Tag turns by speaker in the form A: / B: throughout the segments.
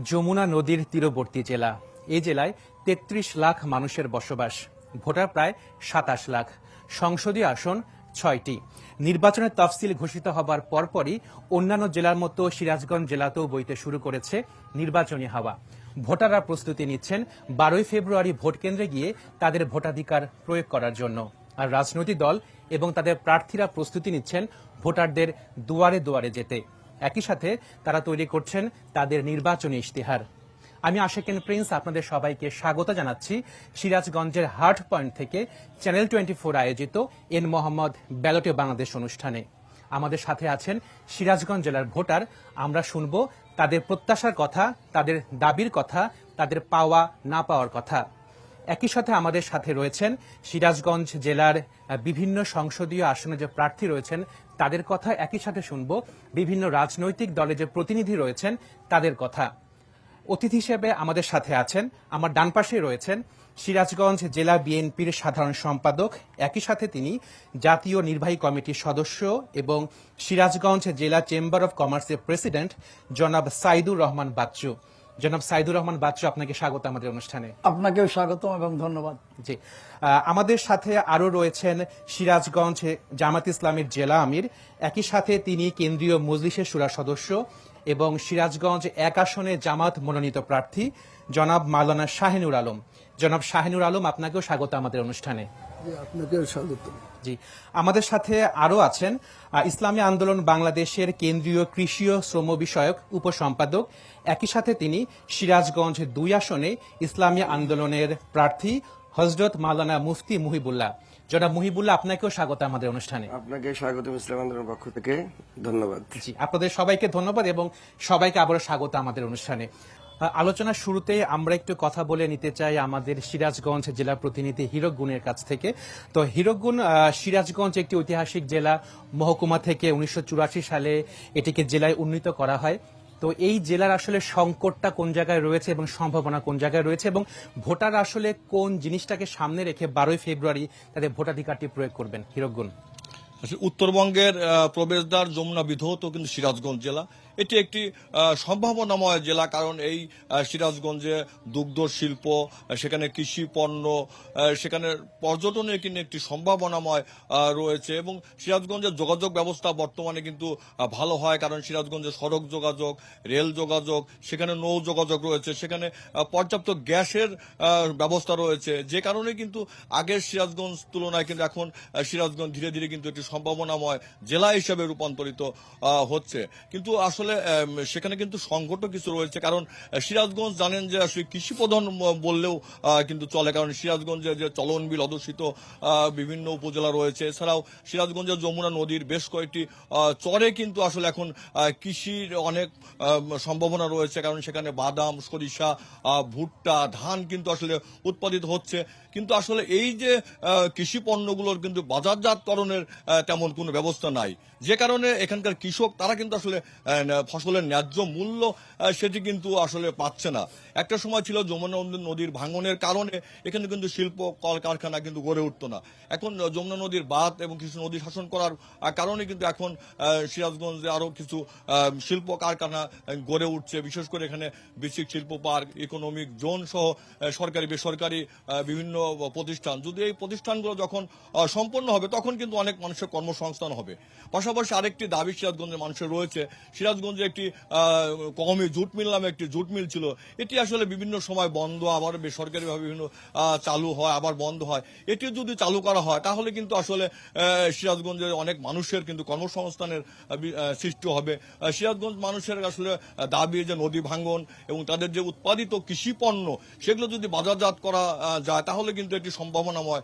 A: যমুনা নদীর তীরবর্তী জেলা। এই জেলায় ৩৩ লাখ মানুষের বসবাস, ভোটার প্রায় ২৭ লাখ, সংসদীয় আসন ৬টি। নির্বাচনের তফসিল ঘোষিত হবার পরপরই অন্যান্য জেলার মতো সিরাজগঞ্জ জেলাতেও বইতে শুরু করেছে নির্বাচনী হাওয়া। ভোটাররা প্রস্তুতি নিচ্ছেন ১২ই ফেব্রুয়ারি ভোট কেন্দ্রে গিয়ে তাদের ভোটাধিকার প্রয়োগ করার জন্য। আর রাজনৈতিক দল এবং তাদের প্রার্থীরা প্রস্তুতি নিচ্ছেন ভোটারদের দুয়ারে দুয়ারে যেতে। একই সাথে তারা তৈরি করছেন তাদের নির্বাচনী ইশতেহার। আমি আশিকিন প্রিন্স আপনাদের সবাইকে স্বাগত জানাচ্ছি সিরাজগঞ্জের হার্ট পয়েন্ট থেকে চ্যানেল 24 আয়োজিত এন মোহাম্মদ ব্যালটে বাংলাদেশ অনুষ্ঠানে। আমাদের সাথে আছেন সিরাজগঞ্জ জেলার ভোটার। আমরা শুনব তাদের প্রত্যাশার কথা, তাদের দাবির কথা, তাদের পাওয়া না পাওয়ার কথা। একই সাথে আমাদের সাথে রয়েছেন সিরাজগঞ্জ জেলার বিভিন্ন সংসদীয় আসনে যে প্রার্থী রয়েছেন তাদের কথা। একই সাথে শুনব বিভিন্ন রাজনৈতিক দলে যে প্রতিনিধি রয়েছেন তাদের কথা। অতিথি হিসেবে আমাদের সাথে আছেন, আমার ডান পাশে রয়েছেন সিরাজগঞ্জ জেলা বিএনপির সাধারণ সম্পাদক, একই সাথে তিনি জাতীয় নির্বাহী কমিটির সদস্য এবং সিরাজগঞ্জ জেলা চেম্বার অব কমার্সের প্রেসিডেন্ট জনাব সাইদুর রহমান বাচ্চু। জনাব সাইদুর রহমান বাচ্চু, আপনাকে স্বাগত আমাদের অনুষ্ঠানে।
B: আপনাকেও স্বাগত এবং ধন্যবাদ।
A: জি, আমাদের সাথে আরো রয়েছেন সিরাজগঞ্জ জামাত ইসলামের জেলা আমির, একই সাথে তিনি কেন্দ্রীয় মজলিসের শুরা সদস্য এবং সিরাজগঞ্জ ১ আসনে জামাত মনোনীত প্রার্থী জনাব মাওলানা শাহিনুর আলম। জনাব শাহিনুর আলম, আপনাকেও স্বাগত আমাদের অনুষ্ঠানে।
B: আপনাকেও স্বাগত।
A: জি, আমাদের সাথে আরো আছেন ইসলামী আন্দোলন বাংলাদেশের কেন্দ্রীয় কৃষি ও শ্রম বিষয়ক উপসম্পাদক, একই সাথে তিনি সিরাজগঞ্জ ২ আসনে ইসলামী আন্দোলনের প্রার্থী হযরত মাওলানা মুফতি মুহিবুল্লাহ। জনাব মুহিবুল্লাহ, আপনাকেও স্বাগত আমাদের অনুষ্ঠানে।
C: আপনাকে স্বাগত ইসলামী আন্দোলনের পক্ষ থেকে ধন্যবাদ।
A: জি, আপনাদের সবাইকে ধন্যবাদ এবং সবাইকে আবারও স্বাগত আমাদের অনুষ্ঠানে। আলোচনার শুরুতে আমরা একটু কথা বলে নিতে চাই আমাদের সিরাজগঞ্জ জেলা প্রতিনিধি হীরক গুণের কাছ থেকে। তো হীরক গুণ, সিরাজগঞ্জ একটি ঐতিহাসিক জেলা, মহকুমা থেকে ১৯৮৪ সালে এটিকে জেলায় উন্নীত করা হয়। তো এই জেলার আসলে সংকটটা কোন জায়গায় রয়েছে এবং সম্ভাবনা কোন জায়গায় রয়েছে, এবং ভোটার আসলে কোন জিনিসটাকে সামনে রেখে ১২ই ফেব্রুয়ারি তাদের ভোটাধিকারটি প্রয়োগ করবেন? হীরক গুণ।
D: উত্তরবঙ্গের প্রবেশদ্বার যমুনা বিধৌত কিন্তু সিরাজগঞ্জ জেলা। এটি একটি সম্ভাবনাময় জেলা, কারণ এই সিরাজগঞ্জে দুগ্ধ শিল্প, সেখানে কৃষি পণ্য, সেখানে পর্যটনের কিন্তু একটি সম্ভাবনাময় রয়েছে এবং সিরাজগঞ্জের যোগাযোগ ব্যবস্থা বর্তমানে কিন্তু ভালো হয়, কারণ সিরাজগঞ্জে সড়ক যোগাযোগ, রেল যোগাযোগ, সেখানে নৌ যোগাযোগ রয়েছে, সেখানে পর্যাপ্ত গ্যাসের ব্যবস্থা রয়েছে, যে কারণে কিন্তু আগের সিরাজগঞ্জ তুলনায় কিন্তু এখন সিরাজগঞ্জ ধীরে ধীরে কিন্তু একটি সম্ভাবনাময় জেলা হিসেবে রূপান্তরিত হচ্ছে। কিন্তু আসলে সেখানে কিন্তু সংকটও কিছু রয়েছে, কারণ সিরাজগঞ্জ জানেন যে আসলে কৃষি প্রধান বললেও কিন্তু চলে, কারণ সিরাজগঞ্জে যে চলন বিল অধ্যুষিত বিভিন্ন উপজেলা রয়েছে, এছাড়াও সিরাজগঞ্জের যমুনা নদীর বেশ কয়েকটি চরে কিন্তু আসলে এখন কৃষির অনেক সম্ভাবনা রয়েছে, কারণ সেখানে বাদাম, সরিষা, ভুট্টা, ধান কিন্তু আসলে উৎপাদিত হচ্ছে। কিন্তু আসলে এই যে কৃষি পণ্যগুলোর কিন্তু বাজারজাতকরণের তেমন কোনো ব্যবস্থা নাই, যে কারণে এখানকার কৃষক তারা কিন্তু আসলে ফসলের ন্যায্য মূল্য সেটি কিন্তু আসলে পাচ্ছে না। একটা সময় ছিল যমুনা নদীর ভাঙনের কারণে এখানে কিন্তু শিল্প কলকারখানা কিন্তু গড়ে উঠতো না। এখন যমুনা নদীর বাঁধ এবং কিছু নদী শাসন করার কারণে কিন্তু এখন সিরাজগঞ্জে আরো কিছু শিল্প কারখানা গড়ে উঠছে, বিশেষ করে এখানে বেসিক শিল্প পার্ক, ইকোনমিক জোন সহ সরকারি বেসরকারি বিভিন্ন প্রতিষ্ঠান। যদি এই প্রতিষ্ঠানগুলো যখন সম্পন্ন হবে তখন কিন্তু অনেক মানুষের কর্মসংস্থান হবে। পাশাপাশি আরেকটি দাবি সিরাজগঞ্জের মানুষের রয়েছে, সিরাজগঞ্জে একটি কওমি জুট মিল নামে একটি জুট মিল ছিল, এটি আসলে বিভিন্ন সময় বন্ধ, আবার বেসরকারিভাবে বিভিন্ন চালু হয়, আবার বন্ধ হয়। এটি যদি চালু করা হয় তাহলে কিন্তু আসলে সিরাজগঞ্জের অনেক মানুষের কিন্তু কর্মসংস্থানের সৃষ্টি হবে। সিরাজগঞ্জ মানুষের আসলে দাবি যে নদী ভাঙন এবং তাদের যে উৎপাদিত কৃষি পণ্য সেগুলো যদি বাজারজাত করা যায় তাহলে কিন্তু একটি সম্ভাবনাময়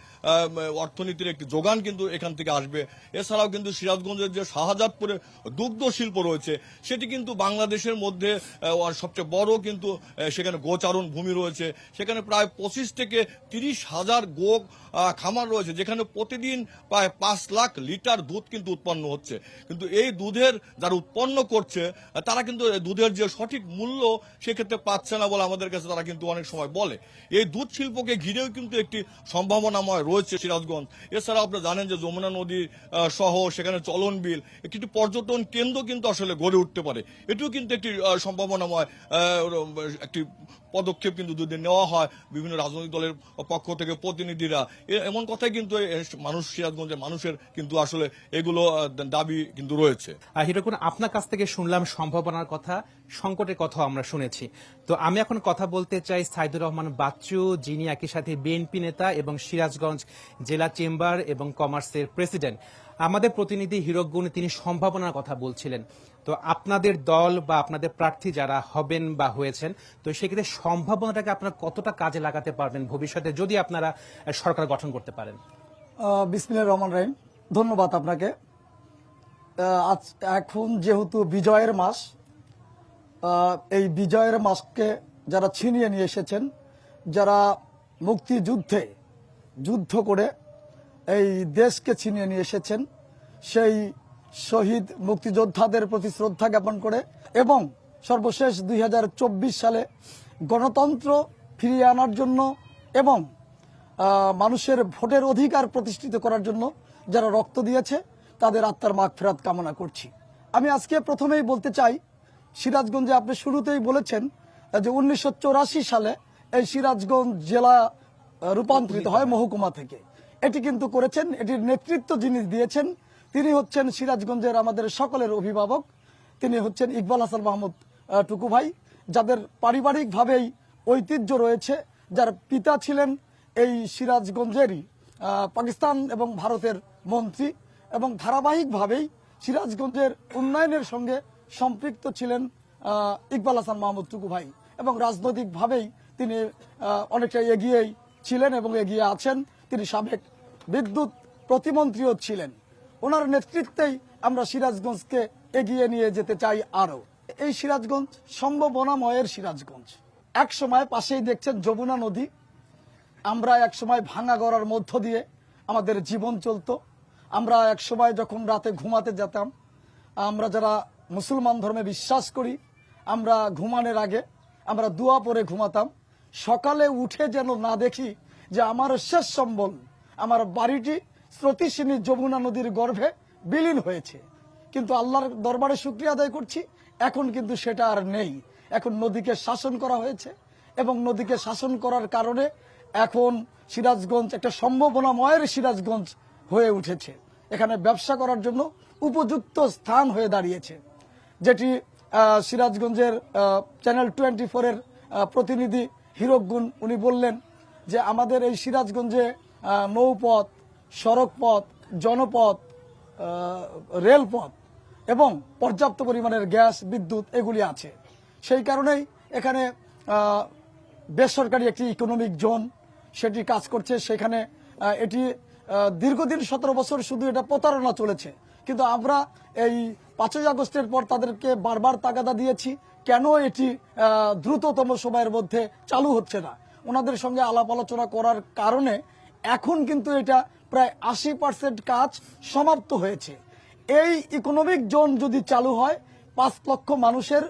D: অর্থনীতির একটি যোগান কিন্তু এখান থেকে আসবে। এছাড়াও কিন্তু সিরাজগঞ্জের যে শাহজাদপুরে দুগ্ধ শিল্প রয়েছে সেটি কিন্তু বাংলাদেশের মধ্যে সবচেয়ে বড়, কিন্তু সেখানে গোচারণ ভূমি রয়েছে, সেখানে প্রায় 25 থেকে 30 হাজার গো খামার রয়েছে, যেখানে প্রতিদিন প্রায় 5 লাখ লিটার দুধ কিন্তু উৎপন্ন হচ্ছে। কিন্তু এই দুধের যারা উৎপন্ন করছে তারা কিন্তু দুধের যে সঠিক মূল্য সেক্ষেত্রে পাচ্ছে না বলে আমাদের কাছে তারা কিন্তু অনেক সময় বলে। এই দুধ শিল্পকে ঘিরেও কিন্তু একটি সম্ভাবনাময় রয়েছে সিরাজগঞ্জ। এছাড়া আপনারা জানেন যে যমুনা নদী সহ সেখানে চলন বিল একটি পর্যটন কেন্দ্র কিন্তু আসলে গড়ে উঠছে। করতে পারে, এটিও কিন্তু একটি সম্ভাবনাময় একটি পদক্ষেপ কিন্তু যদি নেওয়া হয় বিভিন্ন রাজনৈতিক দলের পক্ষ থেকে প্রতিনিধিরা, এমন কথাই কিন্তু মানুষ, সিরাজগঞ্জের মানুষের কিন্তু আসলে এগুলো দাবি কিন্তু রয়েছে।
A: হিরোকুন, আপনার কাছ থেকে শুনলাম সম্ভাবনার কথা, সংকটের কথা আমরা শুনেছি। তো আমি এখন কথা বলতে চাই সাইদুর রহমান বাচ্চু, যিনি একই সাথে বিএনপি নেতা এবং সিরাজগঞ্জ জেলা চেম্বার এবং কমার্সের প্রেসিডেন্ট। আমাদের প্রতিনিধি হিরোগুন তিনি সম্ভাবনার কথা বলছিলেন। তো আপনাদের দল বা আপনাদের প্রার্থী যারা হবেন বা হয়েছেন, তো সেক্ষেত্রে সম্ভাবনাটাকে আপনারা কতটা কাজে লাগাতে পারবেন ভবিষ্যতে যদি আপনারা সরকার গঠন করতে পারেন?
B: বিসমিল্লাহির রহমানির রহিম, ধন্যবাদ আপনাকে। আজ এখন যেহেতু বিজয়ের মাস, এই বিজয়ের মাসকে যারা ছিনিয়ে নিয়ে এসেছেন, যারা মুক্তিযুদ্ধে যুদ্ধ করে এই দেশকে ছিনিয়ে নিয়ে এসেছেন, সেই শহীদ মুক্তিযোদ্ধাদের প্রতি শ্রদ্ধা জ্ঞাপন করে এবং সর্বশেষ 2024 সালে গণতন্ত্র ফিরিয়ে আনার জন্য এবং মানুষের ভোটের অধিকার প্রতিষ্ঠিত করার জন্য যারা রক্ত দিয়েছে তাদের আত্মার মাগফিরাত কামনা করছি। আমি আজকে প্রথমেই বলতে চাই, সিরাজগঞ্জে আপনি শুরুতেই বলেছেন যে 1984 সালে এই সিরাজগঞ্জ জেলা রূপান্তরিত হয় মহকুমা থেকে। এটি কিন্তু করেছেন, এটির নেতৃত্ব যিনি দিয়েছেন তিনি হচ্ছেন সিরাজগঞ্জের আমাদের সকলের অভিভাবক, তিনি হচ্ছেন ইকবাল হাসান মাহমুদ টুকু ভাই, যাদের পারিবারিকভাবেই ঐতিহ্য রয়েছে, যার পিতা ছিলেন এই সিরাজগঞ্জেরই পাকিস্তান এবং ভারতের মন্ত্রী এবং ধারাবাহিকভাবেই সিরাজগঞ্জের উন্নয়নের সঙ্গে সম্পৃক্ত ছিলেন ইকবাল হাসান মাহমুদ টুকু ভাই এবং রাজনৈতিকভাবেই তিনি অনেকটা এগিয়েই ছিলেন এবং এগিয়ে আছেন। তিনি সাবেক বিদ্যুৎ প্রতিমন্ত্রীও ছিলেন। ওনার নেতৃত্বেই আমরা সিরাজগঞ্জকে এগিয়ে নিয়ে যেতে চাই। আরও এই সিরাজগঞ্জ সম্ভাবনাময়ের সিরাজগঞ্জ। এক সময় পাশেই দেখছেন যমুনা নদী, আমরা এক সময় ভাঙা গড়ার মধ্য দিয়ে আমাদের জীবন চলতো। আমরা এক সময় যখন রাতে ঘুমাতে যেতাম, আমরা যারা মুসলমান ধর্মে বিশ্বাস করি, আমরা ঘুমানোর আগে আমরা দোয়া পড়ে ঘুমাতাম, সকালে উঠে যেন না দেখি যে আমার শেষ সম্বল, আমার বাড়িটি স্রোতিসিনী যমুনা নদীর গর্ভে বিলীন হয়েছে। কিন্তু আল্লাহর দরবারে শুকরিয়া আদায় করছি, এখন কিন্তু সেটা আর নেই। এখন নদীকে শাসন করা হয়েছে এবং নদীকে শাসন করার কারণে এখন সিরাজগঞ্জ একটা সম্ভাবনাময়ের সিরাজগঞ্জ হয়ে উঠেছে। এখানে ব্যবসা করার জন্য উপযুক্ত স্থান হয়ে দাঁড়িয়েছে, যেটি সিরাজগঞ্জের চ্যানেল 24-এর প্রতিনিধি হিরোগুন উনি বললেন যে আমাদের এই সিরাজগঞ্জে নৌপথ, সড়কপথ, জনপথ, রেলপথ এবং পর্যাপ্ত পরিমাণের গ্যাস, বিদ্যুৎ এগুলি আছে। সেই কারণেই এখানে বেসরকারি একটি ইকোনমিক জোন সেটি কাজ করছে। সেখানে এটি দীর্ঘদিন 17 বছর শুধু এটা প্রতারণা চলেছে, কিন্তু আমরা এই 5ই আগস্টের পর তাদেরকে বারবার তাগাদা দিয়েছি, কেন এটি দ্রুততম সময়ের মধ্যে চালু হচ্ছে না। ওনাদের সঙ্গে আলাপ আলোচনা করার কারণে এখন কিন্তু এটা প্রায় 80% কাজ সমাপ্ত হয়েছে। এই ইকোনমিক জোন যদি চালু হয় 5 লক্ষ মানুষের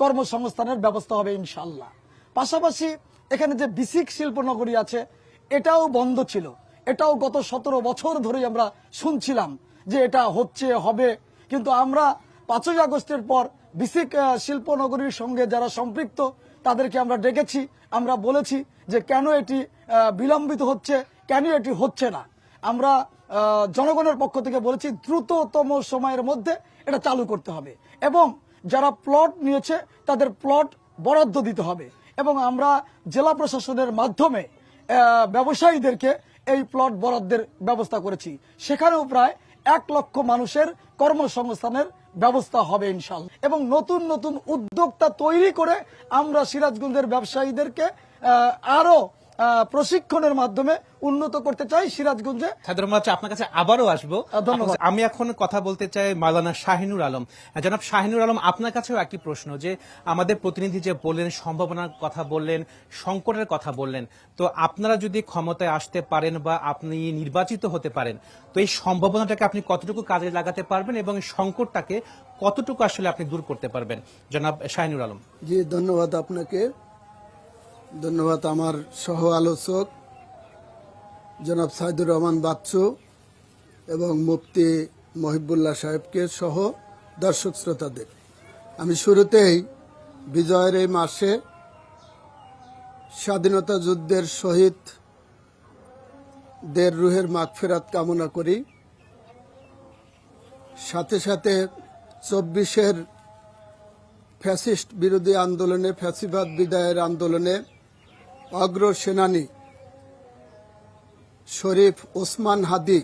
B: কর্মসংস্থানের ব্যবস্থা হবে ইনশাল্লাহ। পাশাপাশি এখানে যে বিসিক শিল্পনগরী আছে এটাও বন্ধ ছিল, এটাও গত 17 বছর ধরেই আমরা শুনছিলাম যে এটা হচ্ছে, হবে, কিন্তু আমরা 5ই আগস্টের পর বিসিক শিল্পনগরীর সঙ্গে যারা সম্পৃক্ত তাদেরকে আমরা ডেকেছি, আমরা বলেছি যে কেন এটি বিলম্বিত হচ্ছে, কেন এটি হচ্ছে না। আমরা জনগণের পক্ষ থেকে বলেছি দ্রুততম সময়ের মধ্যে এটা চালু করতে হবে এবং যারা প্লট নিয়েছে তাদের প্লট বরাদ্দ দিতে হবে এবং আমরা জেলা প্রশাসনের মাধ্যমে ব্যবসায়ীদেরকে এই প্লট বরাদ্দের ব্যবস্থা করেছি। সেখানেও প্রায় 1 লক্ষ মানুষের কর্মসংস্থানের ব্যবস্থা হবে ইনশাআল্লাহ এবং নতুন নতুন উদ্যোক্তা তৈরি করে আমরা সিরাজগঞ্জের ব্যবসায়ীদেরকে আরো প্রশিক্ষণের মাধ্যমে উন্নত করতে চাই সিরাজগঞ্জে।
A: আপনার কাছে আবারও আসবো। আমি এখন কথা বলতে চাই মাওলানা শাহিনুর আলম। জনাব শাহিনুর আলম, আপনার কাছেও একটি প্রশ্ন, যে আমাদের প্রতিনিধি যে বললেন সম্ভাবনার কথা বললেন, সংকটের কথা বললেন, তো আপনারা যদি ক্ষমতায় আসতে পারেন বা আপনি নির্বাচিত হতে পারেন, তো এই সম্ভাবনাটাকে আপনি কতটুকু কাজে লাগাতে পারবেন এবং সংকটটাকে কতটুকু আসলে আপনি দূর করতে পারবেন? জনাব শাহিনুর আলম।
B: জি, ধন্যবাদ আপনাকে, ধন্যবাদ আমার সহ আলোচক জনাব সাইদুর রহমান বাচ্চু এবং মুফতি মহিবুল্লাহ সাহেবকে সহ দর্শক শ্রোতাদের।
E: আমি শুরুতেই বিজয়ের এই মাসে স্বাধীনতা যুদ্ধের শহীদদের রুহের মাগফিরাত কামনা করি। সাথে সাথে 24-এর ফ্যাসিস্ট বিরোধী আন্দোলনে, ফ্যাসিবাদ বিদায়ের আন্দোলনে অগ্রসেনানী শরীফ ওসমান হাদি,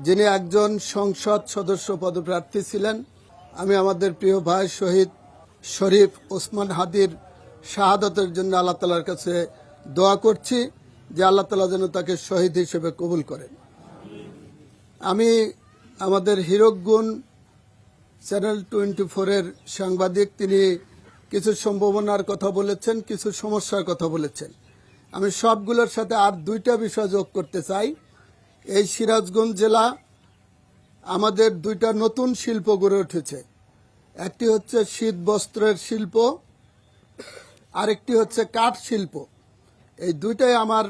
E: যিনি একজন সংসদ সদস্য পদপ্রার্থী ছিলেন, আমি আমাদের প্রিয় ভাই শহীদ শরীফ ওসমান হাদির শাহাদাতের জন্য আল্লাহ তাআলার কাছে দোয়া করছি যে আল্লাহ তাআলা যেন তাকে শহীদ হিসেবে কবুল করেন। আমি আমাদের হীরকগুণ চ্যানেল 24-এর সাংবাদিক, তিনি কিছু সম্ভাবনার কথা বলেছেন, কিছু সমস্যার কথা বলেছেন। আমি সবগুলোর সাথে আর দুইটা বিষয় যোগ করতে চাই। এই সিরাজগঞ্জ জেলা আমাদের দুইটা নতুন শিল্প গড়ে উঠেছে। একটি হচ্ছে শীত বস্ত্রের শিল্প, আরেকটি হচ্ছে কাঠ শিল্প। এই দুইটাই আমার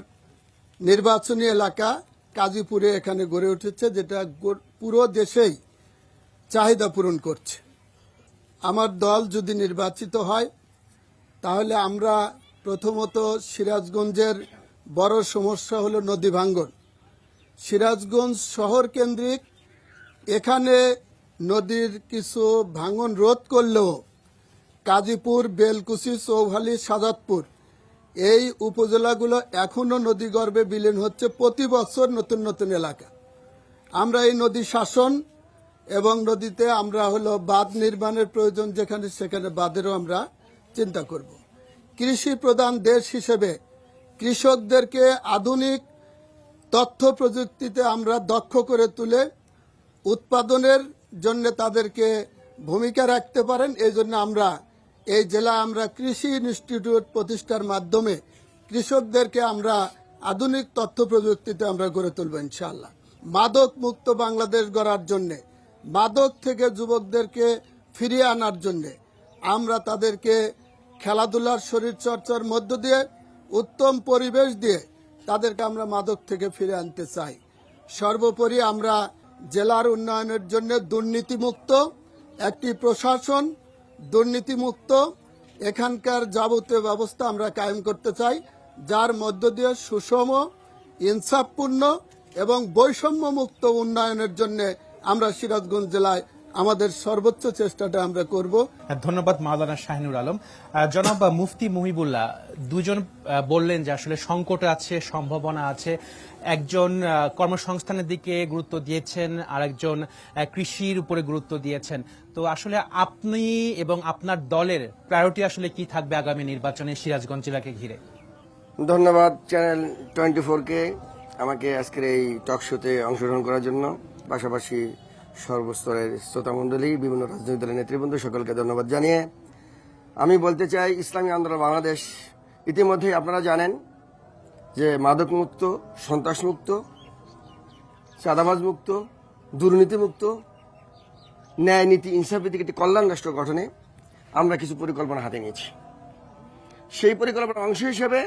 E: নির্বাচনী এলাকা কাজীপুরে এখানে গড়ে উঠেছে, যেটা পুরো দেশেই চাহিদা পূরণ করছে। আমার দল যদি নির্বাচিত হয় তাহলে আমরা প্রথমত সিরাজগঞ্জের বড় সমস্যা হলো নদী ভাঙ্গন। সিরাজগঞ্জ শহর কেন্দ্রিক, এখানে নদীর কিছু ভাঙন রোধ করলেও কাজীপুর, বেলকুচি, চৌহালি, সাজাদপুর এই উপজেলাগুলো এখনো নদীগর্ভে বিলীন হচ্ছে প্রতি বছর নতুন নতুন এলাকা। আমরা এই নদী শাসন এবং নদীতে আমরা বাঁধ নির্মাণের প্রয়োজন যেখানে সেখানে বাঁধেরও আমরা চিন্তা করব। কৃষি প্রধান দেশ হিসেবে কৃষকদেরকে আধুনিক তথ্য প্রযুক্তিতে আমরা দক্ষ করে তুলে উৎপাদনের জন্য তাদেরকে ভূমিকা রাখতে পারেন। এই জন্য আমরা এই জেলায় আমরা কৃষি ইনস্টিটিউট প্রতিষ্ঠার মাধ্যমে কৃষকদেরকে আমরা আধুনিক তথ্য প্রযুক্তিতে আমরা গড়ে তুলব ইনশাআল্লাহ। মাদক মুক্ত বাংলাদেশ গড়ার জন্যে, মাদক থেকে যুবকদেরকে ফিরিয়ে আনার জন্যে আমরা তাদেরকে খেলাধুলার, শরীরচর্চার মধ্য দিয়ে, উত্তম পরিবেশ দিয়ে তাদেরকে আমরা মাদক থেকে ফিরে আনতে চাই। সর্বোপরি আমরা জেলার উন্নয়নের জন্য দুর্নীতিমুক্ত একটি প্রশাসন, দুর্নীতিমুক্ত এখানকার যাবতীয় ব্যবস্থা আমরা কায়েম করতে চাই, যার মধ্য দিয়ে সুষম, ইনসাফপূর্ণ এবং বৈষম্য মুক্ত উন্নয়নের জন্য আমরা সিরাজগঞ্জ জেলায় আমাদের সর্বোচ্চ চেষ্টাটা আমরা করব।
A: ধন্যবাদ মাওলানা শাহিনুর আলম। জনাব মুফতি মুহিবুল্লাহ, দুজন বললেন যে আসলে সংকট আছে, সম্ভাবনা আছে। একজন কর্মসংস্থানের দিকে গুরুত্ব দিয়েছেন, আরেকজন কৃষির উপরে গুরুত্ব দিয়েছেন। তো আসলে আপনি এবং আপনার দলের প্রায়োরিটি আসলে কি থাকবে আগামী নির্বাচনে সিরাজগঞ্জ জেলাকে ঘিরে?
C: ধন্যবাদ চ্যানেল 24-কে আমাকে আজকের এই টক শোতে অংশগ্রহণ করার জন্য, পাশাপাশি সর্বস্তরের শ্রোতামণ্ডলী, বিভিন্ন রাজনৈতিক দলের নেতৃবৃন্দ সকলকে ধন্যবাদ জানিয়ে আমি বলতে চাই, ইসলামী আন্দোলন বাংলাদেশ ইতিমধ্যেই আপনারা জানেন যে মাদকমুক্ত, সন্ত্রাসমুক্ত, চাঁদাবাজ মুক্ত, দুর্নীতিমুক্ত, ন্যায় নীতি ইনসাফ ভিত্তিক একটি কল্যাণ রাষ্ট্র গঠনে আমরা কিছু পরিকল্পনা হাতে নিয়েছি। সেই পরিকল্পনার অংশ হিসেবে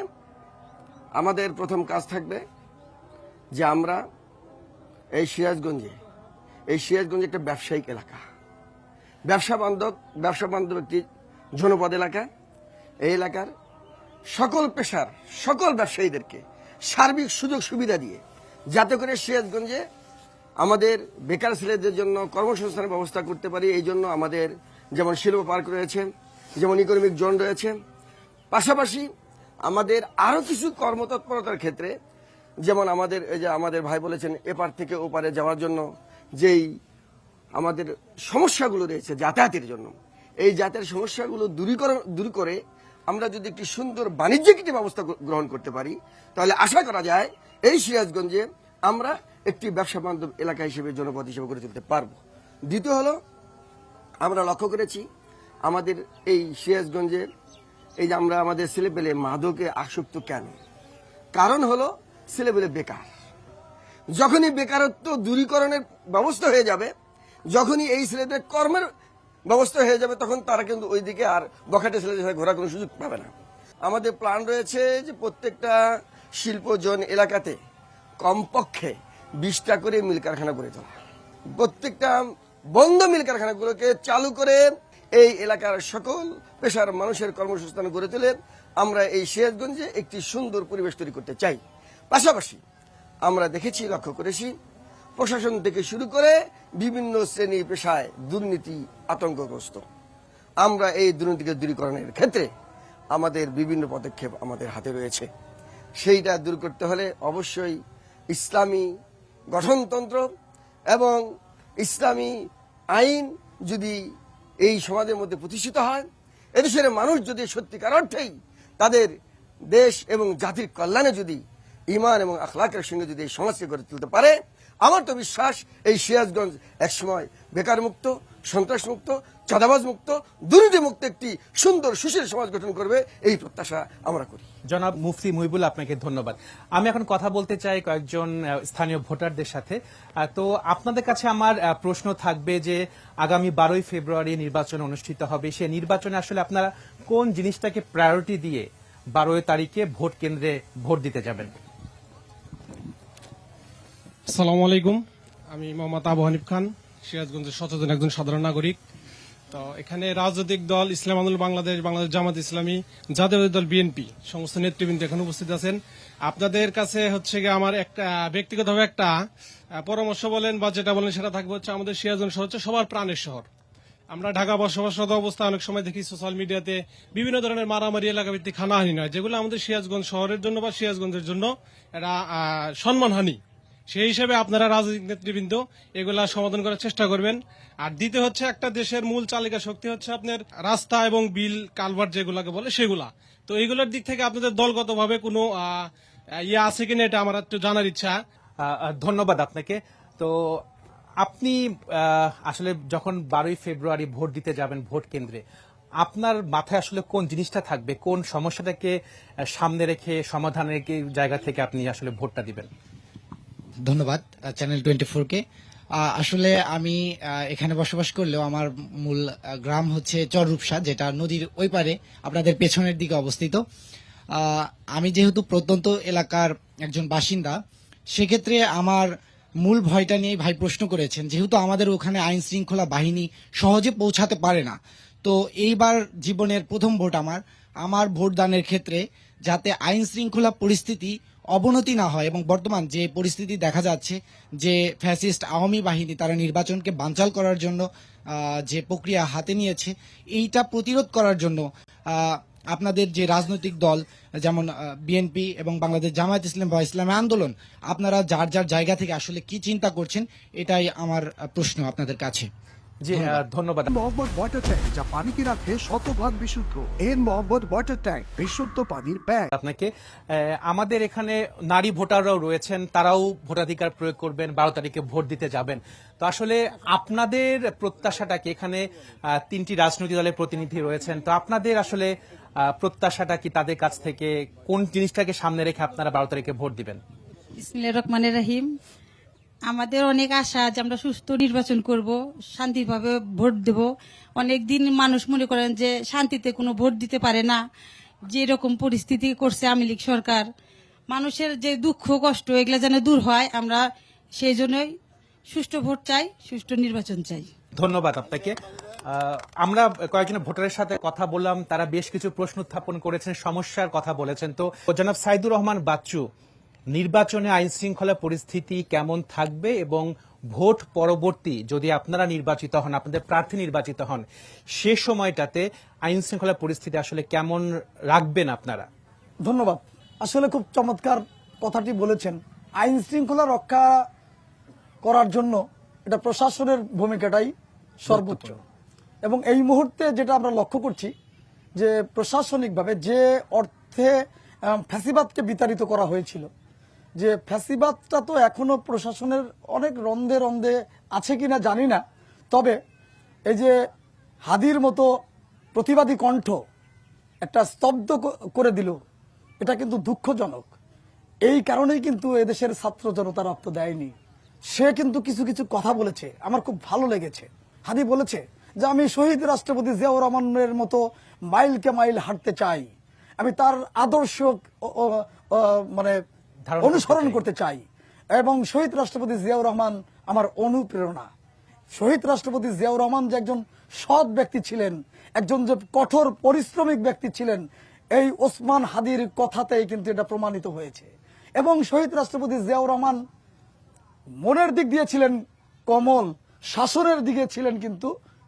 C: আমাদের প্রথম কাজ থাকবে যে আমরা এই সিরাজগঞ্জে একটা ব্যবসায়িক এলাকা, ব্যবসা বান্ধব একটি জনপদ এলাকা। এই এলাকার সকল পেশার সকল ব্যবসায়ীদেরকে সার্বিক সুযোগ সুবিধা দিয়ে যাতে করে সিরাজগঞ্জে আমাদের বেকার ছেলেদের জন্য কর্মসংস্থানের ব্যবস্থা করতে পারি। এই জন্য আমাদের যেমন শিল্প পার্ক রয়েছে, যেমন ইকোনমিক জোন রয়েছে, পাশাপাশি আমাদের আরো কিছু কর্মতৎপরতার ক্ষেত্রে, যেমন আমাদের ভাই বলেছেন এপার থেকে ওপারে যাওয়ার জন্য যেই আমাদের সমস্যাগুলো রয়েছে যাতায়াতের জন্য, এই যাতায়াতের সমস্যাগুলো দূর করে আমরা যদি একটি সুন্দর বাণিজ্যিক একটি ব্যবস্থা গ্রহণ করতে পারি, তাহলে আশা করা যায় এই সিরাজগঞ্জে আমরা একটি ব্যবসা বান্ধব এলাকা হিসেবে, জনপদ হিসেবে গড়ে তুলতে পারবো। দ্বিতীয় হলো, আমরা লক্ষ্য করেছি আমাদের এই সিরাজগঞ্জে এই যে আমরা আমাদের ছেলেপেলে মাদকে আসক্ত কেন? কারণ হলো ছেলেপেলে বেকার। যখনই বেকারত্ব দূরীকরণের ব্যবস্থা হয়ে যাবে, যখনই এই ছেলেদের কর্মের ব্যবস্থা হয়ে যাবে, তখন তারা কিন্তু ওইদিকে আর বখাটে ছেলেদের সাথে ঘোরার কোনো সুযোগ পাবে না। আমাদের প্ল্যান রয়েছে যে প্রত্যেকটা শিল্প জোন এলাকাতে কমপক্ষে 20টা করে মিল কারখানা গড়ে তোলা, প্রত্যেকটা বন্ধ মিল কারখানাগুলোকে চালু করে এই এলাকার সকল পেশার মানুষের কর্মসংস্থান গড়ে তুলে আমরা এই সিরাজগঞ্জে একটি সুন্দর পরিবেশ তৈরি করতে চাই। পাশাপাশি আমরা দেখেছি, লক্ষ্য করেছি, প্রশাসন থেকে শুরু করে বিভিন্ন শ্রেণী পেশায় দুর্নীতি আতঙ্কগ্রস্ত। আমরা এই দুর্নীতিকে দূরীকরণের ক্ষেত্রে আমাদের বিভিন্ন পদক্ষেপ আমাদের হাতে রয়েছে। সেইটা দূর করতে হলে অবশ্যই ইসলামী গঠনতন্ত্র এবং ইসলামী আইন যদি এই সমাজের মধ্যে প্রতিষ্ঠিত হয়, এদেশের মানুষ যদি সত্যিকার অর্থেই তাদের দেশ এবং জাতির কল্যাণে যদি ঈমান এবং আখলাকের সঙ্গে যদি এই সমাজকে গড়ে তুলতে পারে, আমার তো বিশ্বাস এই সিরাজগঞ্জ একসময় বেকার মুক্ত, সন্ত্রাস মুক্ত, চাঁদাবাজ মুক্ত, দুর্নীতি মুক্ত একটি সুন্দর সুশীল সমাজ গঠন করবে, এই প্রত্যাশা আমরা করি।
A: জনাব মুফতি মুহিবুল, আপনাকে ধন্যবাদ। আমি এখন কথা বলতে চাই কয়েকজন স্থানীয় ভোটারদের সাথে। তো আপনাদের কাছে আমার প্রশ্ন থাকবে যে আগামী 12ই ফেব্রুয়ারি নির্বাচন অনুষ্ঠিত হবে, সেই নির্বাচনে আসলে আপনারা কোন জিনিসটাকে প্রায়োরিটি দিয়ে 12 তারিখে ভোট কেন্দ্রে ভোট দিতে যাবেন?
F: আসসালামু আলাইকুম, আমি মোহাম্মদ আবু হানিফ খান, সিরাজগঞ্জের সচেতন একজন সাধারণ নাগরিক। তো এখানে রাজনৈতিক দল ইসলাম আন্দোলন বাংলাদেশ, বাংলাদেশ জামাত ইসলামী, জাতীয় দল বিএনপি সমস্ত নেতৃবৃন্দ এখানে উপস্থিত আছেন। আপনাদের কাছে হচ্ছে গিয়ে আমার একটা ব্যক্তিগতভাবে একটা পরামর্শ বলেন বা যেটা বলেন সেটা থাকবে হচ্ছে, আমাদের সিরাজগঞ্জ শহর হচ্ছে সবার প্রাণের শহর। আমরা ঢাকা বসবাসরত অবস্থা অনেক সময় দেখি সোশ্যাল মিডিয়াতে বিভিন্ন ধরনের মারামারি, এলাকাভিত্তিক হানাহানি নয়, যেগুলো আমাদের সিরাজগঞ্জ শহরের জন্য বা সিরাজগঞ্জের জন্য এটা সম্মানহানি। সেই হিসেবে আপনারা রাজনৈতিক নেতৃবৃন্দ এগুলা সমাধান করার চেষ্টা করবেন। আর দ্বিতীয় হচ্ছে, একটা দেশের মূল চালিকা শক্তি হচ্ছে আপনার রাস্তা এবং বিল কালভার্ট যেগুলাকে বলে সেগুলা। তো এইগুলোর দিক থেকে আপনাদের দলগতভাবে কোনো ইয়ে আছে কিনা, এটা আমার একটু জানার ইচ্ছা।
A: ধন্যবাদ আপনাকে। তো আপনি আসলে যখন 12ই ফেব্রুয়ারি ভোট দিতে যাবেন ভোট কেন্দ্রে, আপনার মাথায় আসলে কোন জিনিসটা থাকবে, কোন সমস্যাটাকে সামনে রেখে সমাধানের জায়গা থেকে আপনি আসলে ভোটটা দিবেন?
G: ধন্যবাদ চ্যানেল 24-কে। আসলে আমি এখানে বসবাস করলেও আমার মূল গ্রাম হচ্ছে চররূপসা, যেটা নদীর ওই পারে আপনাদের পেছনের দিকে অবস্থিত। আমি যেহেতু প্রত্যন্ত এলাকার একজন বাসিন্দা, সেক্ষেত্রে আমার মূল ভয়টা নিয়ে ভাই প্রশ্ন করেছেন, যেহেতু আমাদের ওখানে আইন শৃঙ্খলা বাহিনী সহজে পৌঁছাতে পারে না। তো এইবার জীবনের প্রথম ভোট আমার ভোটদানের ক্ষেত্রে যাতে আইন শৃঙ্খলা পরিস্থিতি অবনতি না হয়, এবং বর্তমান যে পরিস্থিতি দেখা যাচ্ছে যে ফ্যাসিস্ট আওয়ামী বাহিনী তারা নির্বাচনকে বানচাল করার জন্য যে প্রক্রিয়া হাতে নিয়েছে, এইটা প্রতিরোধ করার জন্য আপনাদের যে রাজনৈতিক দল যেমন বিএনপি এবং বাংলাদেশ জামায়াত ইসলাম বা ইসলামী আন্দোলন, আপনারা যার যার জায়গা থেকে আসলে কি চিন্তা করছেন, এটাই আমার প্রশ্ন আপনাদের কাছে।
A: জি ধন্যবাদ।
H: মহম্মদ ওয়াটার ট্যাঙ্ক, যা পানিকে রাখে শতভাগ বিশুদ্ধ। এর মহম্মদ ওয়াটার ট্যাঙ্ক, বিশুদ্ধ পানির ব্যাগ।
A: আপনাকে আমাদের এখানে নারী ভোটাররাও রয়েছেন, তারাও ভোটাধিকার প্রয়োগ করবেন, 12 তারিখে ভোট দিতে যাবেন। তো আসলে আপনাদের প্রত্যাশাটা কি? এখানে 3টি রাজনৈতিক দলের প্রতিনিধি রয়েছেন, তো আপনাদের আসলে প্রত্যাশাটা কি তাদের কাছ থেকে? কোন জিনিসটাকে সামনে রেখে আপনারা 12 তারিখে ভোট দিবেন?
I: বিসমিল্লাহির রহমানির রহিম। আমাদের অনেক আশা যে আমরা সুস্থ নির্বাচন করব, শান্তিভাবে ভোট দেব। অনেকদিন মানুষ মনে করেন যে শান্তিতে কোনো ভোট দিতে পারে না, যে রকম পরিস্থিতি করছে আওয়ামী লীগ সরকার। মানুষের যে দুঃখ কষ্ট এগুলা যেন দূর হয়, আমরা সেই জন্যই সুষ্ঠু ভোট চাই, সুষ্ঠু নির্বাচন চাই।
A: ধন্যবাদ আপনাকে। আমরা কয়েকজন ভোটারের সাথে কথা বললাম, তারা বেশ কিছু প্রশ্ন উত্থাপন করেছেন, সমস্যার কথা বলেছেন। তো জনাব সাইদুর রহমান বাচ্চু, নির্বাচনে আইন শৃঙ্খলা পরিস্থিতি কেমন থাকবে এবং ভোট পরবর্তী যদি আপনারা নির্বাচিত হন, আপনাদের প্রার্থী নির্বাচিত হন, সে সময়টাতে আইন শৃঙ্খলা পরিস্থিতি আসলে কেমন রাখবেন আপনারা?
B: ধন্যবাদ। আসলে খুব চমৎকার কথাটি বলেছেন। আইন শৃঙ্খলা রক্ষা করার জন্য এটা প্রশাসনের ভূমিকাটাই সর্বোচ্চ, এবং এই মুহূর্তে যেটা আমরা লক্ষ্য করছি যে প্রশাসনিকভাবে যে অর্থে ফ্যাসিবাদকে বিতাড়িত করা হয়েছিল, যে ফ্যাসিবাদটা তো এখনো প্রশাসনের অনেক রন্ধে রন্ধে আছে কিনা জানি না, তবে এই যে হাদির মতো প্রতিবাদী কণ্ঠ একটা স্তব্ধ করে দিল, এটা কিন্তু দুঃখজনক। এই কারণেই কিন্তু এদেশের ছাত্র জনতা রক্ত দেয়নি। সে কিন্তু কিছু কিছু কথা বলেছে, আমার খুব ভালো লেগেছে। হাদি বলেছে যে আমি শহীদ রাষ্ট্রপতি জিয়াউর রহমানের মতো মাইলকে মাইল হাঁটতে চাই, আমি তার আদর্শ মানে অনুসরণ করতে চাই, এবং শহীদ রাষ্ট্রপতি জিয়াউর রহমান আমার অনুপ্রেরণা। শহীদ রাষ্ট্রপতি জিয়াউর রহমান যে একজন সৎ ব্যক্তি ছিলেন, একজন যে কঠোর পরিশ্রমিক ব্যক্তি ছিলেন, এই ওসমান হাদির কথাতেই কিন্তু এটা প্রমাণিত হয়েছে। এবং শহীদ রাষ্ট্রপতি জিয়াউর রহমান মনের দিক দিয়ে ছিলেন কোমল, শাসনের দিকে ছিলেন কিন্তু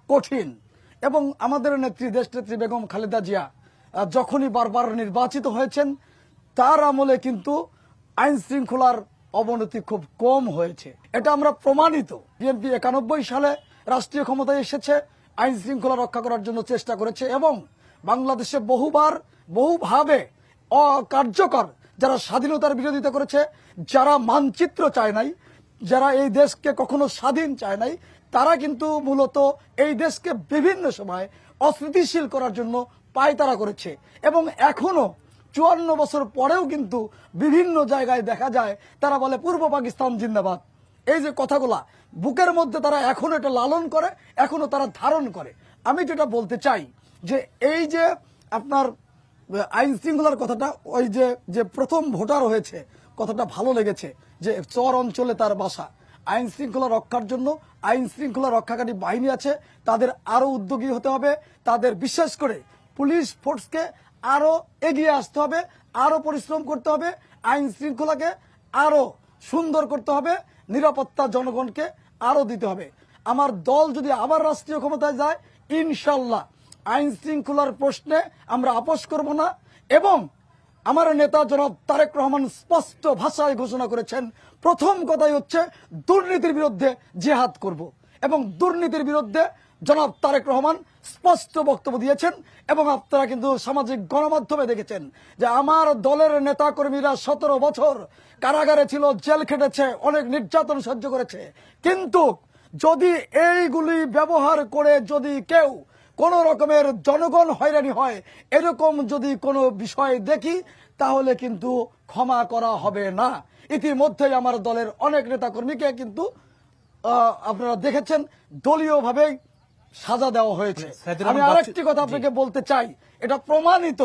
B: কঠিন। এবং আমাদের নেত্রী, দেশনেত্রী বেগম খালেদা জিয়া যখনই বারবার নির্বাচিত হয়েছেন, তার আমলে কিন্তু আইন শৃঙ্খলার অবনতি খুব কম হয়েছে। এটা আমরা প্রমাণিত। বিএনপি 91 সালে রাষ্ট্রীয় ক্ষমতায় এসেছে, আইন শৃঙ্খলা রক্ষা করার জন্য চেষ্টা করেছে এবং বাংলাদেশে বহুভাবে অকার্যকর যারা স্বাধীনতার বিরোধিতা করেছে, যারা মানচিত্র চায় নাই, যারা এই দেশকে কখনো স্বাধীন চায় নাই, তারা কিন্তু মূলত এই দেশকে বিভিন্ন সময় অস্থিতিশীল করার জন্য পায়তারা করেছে। এবং এখনো 54 বছর পরেও কিন্তু বিভিন্ন জায়গায় দেখা যায় তারা বলে পূর্ব পাকিস্তান জিন্দাবাদ। এই যে কথাগুলা বুকের মধ্যে তারা এখনো এটা লালন করে, এখনো তারা ধারণ করে। আমি যেটা বলতে চাই যে এই যে আপনার আইন শৃঙ্খলার কথাটা, ওই যে প্রথম ভোটার হয়েছে, কথাটা ভালো লেগেছে যে চর অঞ্চলে তার বাসা। আইন শৃঙ্খলা রক্ষার জন্য আইন শৃঙ্খলা রক্ষাকারী বাহিনী আছে, তাদের আরো উদ্যোগী হতে হবে। তাদের বিশেষ করে পুলিশ ফোর্সকে আরো এগিয়ে আসতে হবে, আরো পরিশ্রম করতে হবে, আইন শৃঙ্খলাকে আরো সুন্দর করতে হবে, নিরাপত্তা জনগণকে আরো দিতে হবে। আমার দল যদি আবার রাষ্ট্রীয় ক্ষমতায় যায়, ইনশাল্লাহ আইন শৃঙ্খলার প্রশ্নে আমরা আপোষ করব না। এবং আমার নেতা জনাব তারেক রহমান স্পষ্ট ভাষায় ঘোষণা করেছেন, প্রথম কথাই হচ্ছে দুর্নীতির বিরুদ্ধে জিহাদ করব। এবং দুর্নীতির বিরুদ্ধে জনাব তারেক রহমান স্পষ্ট বক্তব্য দিয়েছেন। এবং আপনারা কিন্তু সামাজিক গণমাধ্যমে দেখেছেন যে আমার দলের নেতা কর্মীরা 17 বছর কারাগারে ছিল, জেল খেটেছে, অনেক নির্যাতন সহ্য করেছে। কিন্তু যদি এইগুলি ব্যবহার করে যদি কেউ কোন রকমের জনগণ হয়রানি হয়, এরকম যদি কোনো বিষয় দেখি, তাহলে কিন্তু ক্ষমা করা হবে না। ইতিমধ্যেই আমার দলের অনেক নেতাকর্মীকে কিন্তু আপনারা দেখেছেন দলীয়ভাবে সাজা দেওয়া হয়েছে। আমি আরেকটি কথা আপনাকে বলতে চাই, এটা প্রমাণিত।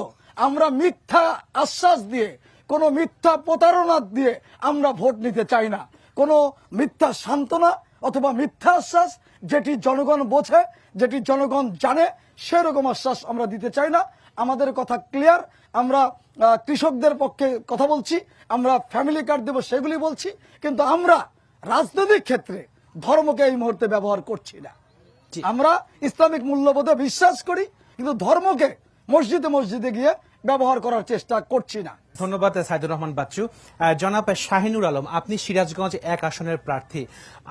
B: আমরা মিথ্যা আশ্বাস দিয়ে, কোনো মিথ্যা প্রতারণা দিয়ে আমরা ভোট নিতে চাই না। কোনো মিথ্যা সান্ত্বনা অথবা মিথ্যা আশ্বাস যেটি জনগণ বোঝে, যেটি জনগণ জানে, সেরকম আশ্বাস আমরা দিতে চাই না। আমাদের কথা ক্লিয়ার। আমরা কৃষকদের পক্ষে কথা বলছি, আমরা ফ্যামিলি কার্ড দেব সেগুলি বলছি, কিন্তু আমরা রাজনৈতিক ক্ষেত্রে ধর্মকে এই মুহূর্তে ব্যবহার করছি না। আমরা ইসলামিক মূল্যবোধে বিশ্বাস করি, কিন্তু ধর্মকে মসজিদে মসজিদে গিয়ে ব্যবহার করার চেষ্টা করছি না।
A: ধন্যবাদ সাইদুর রহমান বাচ্চু। জনাব শাহিনুর আলম, আপনি সিরাজগঞ্জ 1 আসনের প্রার্থী,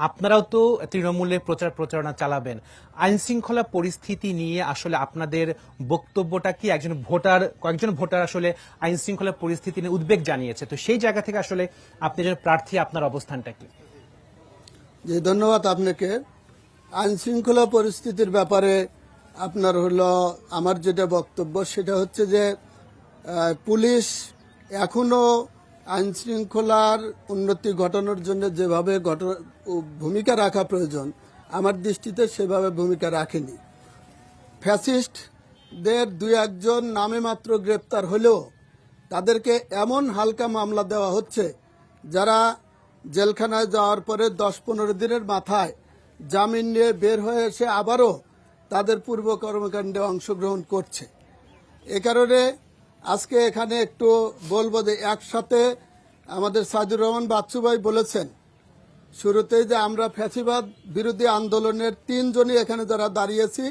A: আপনারাও তো তৃণমূলে প্রচারণা চালাবেন। আইন শৃঙ্খলা পরিস্থিতি নিয়ে আসলে আপনাদের বক্তব্যটা কি? কয়েকজন ভোটার আসলে আইন শৃঙ্খলা পরিস্থিতি নিয়ে উদ্বেগ জানিয়েছে, তো সেই জায়গা থেকে আসলে আপনি একজন প্রার্থী, আপনার অবস্থানটা কি?
E: জি, ধন্যবাদ আপনাকে। আইন শৃঙ্খলা পরিস্থিতির ব্যাপারে আপনার আমার যেটা বক্তব্য সেটা হচ্ছে যে পুলিশ এখনো আইন শৃঙ্খলার উন্নতি ঘটানোর জন্য যেভাবে ভূমিকা রাখা প্রয়োজন, আমার দৃষ্টিতে সেভাবে ভূমিকা রাখেনি। ফ্যাসিস্টদের 2-1 নামে মাত্র গ্রেপ্তার হলেও তাদেরকে এমন হালকা মামলা দেওয়া হচ্ছে, যারা জেলখানায় যাওয়ার পরে 10-15 দিনের মাথায় জামিন নিয়ে বের হয়ে এসে আবারও তাদের পূর্ব কর্মকাণ্ডে অংশগ্রহণ করছে। এ কারণে আজকে এখানে একটু বলবো যে একসাথে আমাদের সাইদুর রহমান বাচ্চু ভাই বলেছেন শুরুতেই যে আমরা ফ্যাসিবাদ বিরোধী আন্দোলনের 3 জনই এখানে যারা দাঁড়িয়েছি,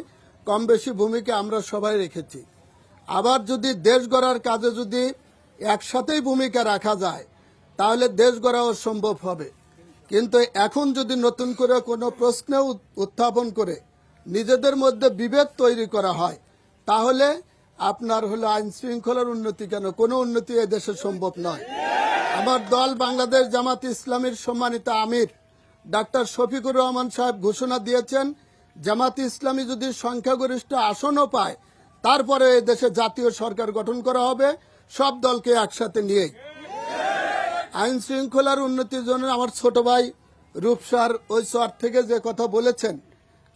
E: কম বেশি ভূমিকা আমরা সবাই রেখেছি। আবার যদি দেশ গড়ার কাজে যদি একসাথেই ভূমিকা রাখা যায়, তাহলে দেশ গড়াও সম্ভব হবে। কিন্তু এখন যদি নতুন করে কোনো প্রশ্ন উত্থাপন করে নিজেদের মধ্যে বিভেদ তৈরি করা হয়, তাহলে আপনার আইন শৃঙ্খলার উন্নতি কেন, কোনো উন্নতি এই দেশে সম্ভব নয়। আমার দল বাংলাদেশ জামাত ইসলামীর সম্মানিত আমির ডাক্তার শফিকুর রহমান সাহেব ঘোষণা দিয়েছেন, জামাত ইসলামী যদি সংখ্যাগরিষ্ঠ আসনও পায়, তারপরে এই দেশে জাতীয় সরকার গঠন করা হবে, সব দলকে একসাথে নিয়ে। আইন শৃঙ্খলার উন্নতির জন্য আমার ছোট ভাই রূপসার ওই চর থেকে যে কথা বলেছেন,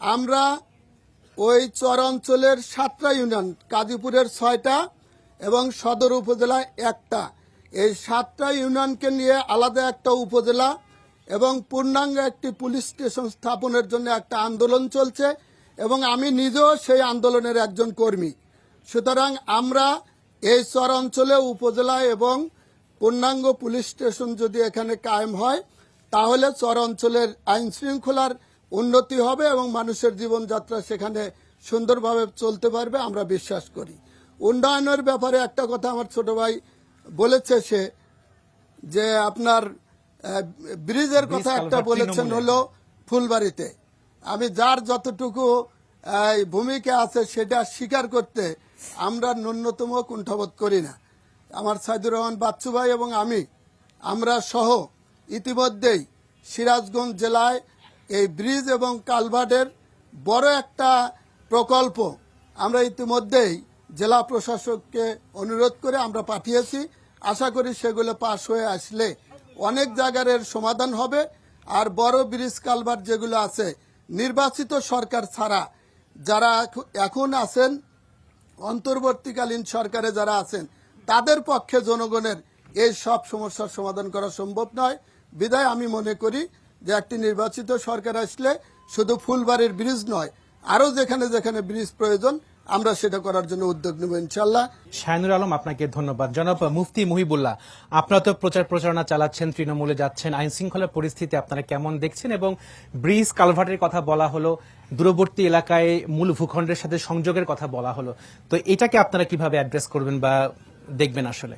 E: আমরা ওই চর অঞ্চলের 7টা ইউনিয়ন, কাজীপুরের 6টা এবং সদর উপজেলায় 1টা, এই 7টা ইউনিয়নকে নিয়ে আলাদা একটা উপজেলা এবং পূর্ণাঙ্গ একটি পুলিশ স্টেশন স্থাপনের জন্য একটা আন্দোলন চলছে এবং আমি নিজেও সেই আন্দোলনের একজন কর্মী। সুতরাং আমরা এই চর অঞ্চলে উপজেলায় এবং পূর্ণাঙ্গ পুলিশ স্টেশন যদি এখানে কায়েম হয় তাহলে চর অঞ্চলের আইন শৃঙ্খলার উন্নতি হবে এবং মানুষের জীবনযাত্রা সেখানে সুন্দরভাবে চলতে পারবে আমরা বিশ্বাস করি। উন্নয়নের ব্যাপারে একটা কথা আমার ছোট ভাই বলেছে, সে যে আপনার ব্রিজের কথা একটা বলেছেন হলো ফুলবাড়িতে। আমি যার যতটুকু ভূমিকা আছে সেটা স্বীকার করতে আমরা ন্যূনতম কুণ্ঠাবোধ করি না। আমার সাইদুর রহমান বাচ্চু ভাই এবং আমরা সহ ইতিমধ্যেই সিরাজগঞ্জ জেলায় এই ব্রিজ এবং কালভার্টের বড় একটা প্রকল্প আমরা ইতিমধ্যেই জেলা প্রশাসককে অনুরোধ করে আমরা পাঠিয়েছি। আশা করি সেগুলো পাশ হয়ে আসলে অনেক জায়গার এর সমাধান হবে। আর বড় ব্রিজ কালভার্ট যেগুলো আছে, নির্বাচিত সরকার ছাড়া যারা এখন আছেন, অন্তর্বর্তীকালীন সরকারে যারা আছেন, তাদের পক্ষে জনগণের এই সব সমস্যার সমাধান করা সম্ভব নয়। বিধায় আমি মনে করি যে একটি নির্বাচিত সরকার আসলে শুধু ফুলবাড়ির ব্রিজ নয়, আরো যেখানে যেখানে ব্রিজ প্রয়োজন আমরা সেটা করার জন্য উদ্যোগ নেব ইনশাল্লাহ।
A: শাহিনুর আলম, আপনাকে ধন্যবাদ। জনাব মুফতি মুহিবুল্লাহ, আপনারা তো প্রচার প্রচারণা চালাচ্ছেন, তৃণমূলে যাচ্ছেন, আইন শৃঙ্খলার পরিস্থিতি আপনারা কেমন দেখছেন? এবং ব্রিজ কালভার্টের কথা বলা হলো, দূরবর্তী এলাকায় মূল ভূখণ্ডের সাথে সংযোগের কথা বলা হলো, তো এটাকে আপনারা কিভাবে অ্যাড্রেস করবেন বা দেখবেন? আসলে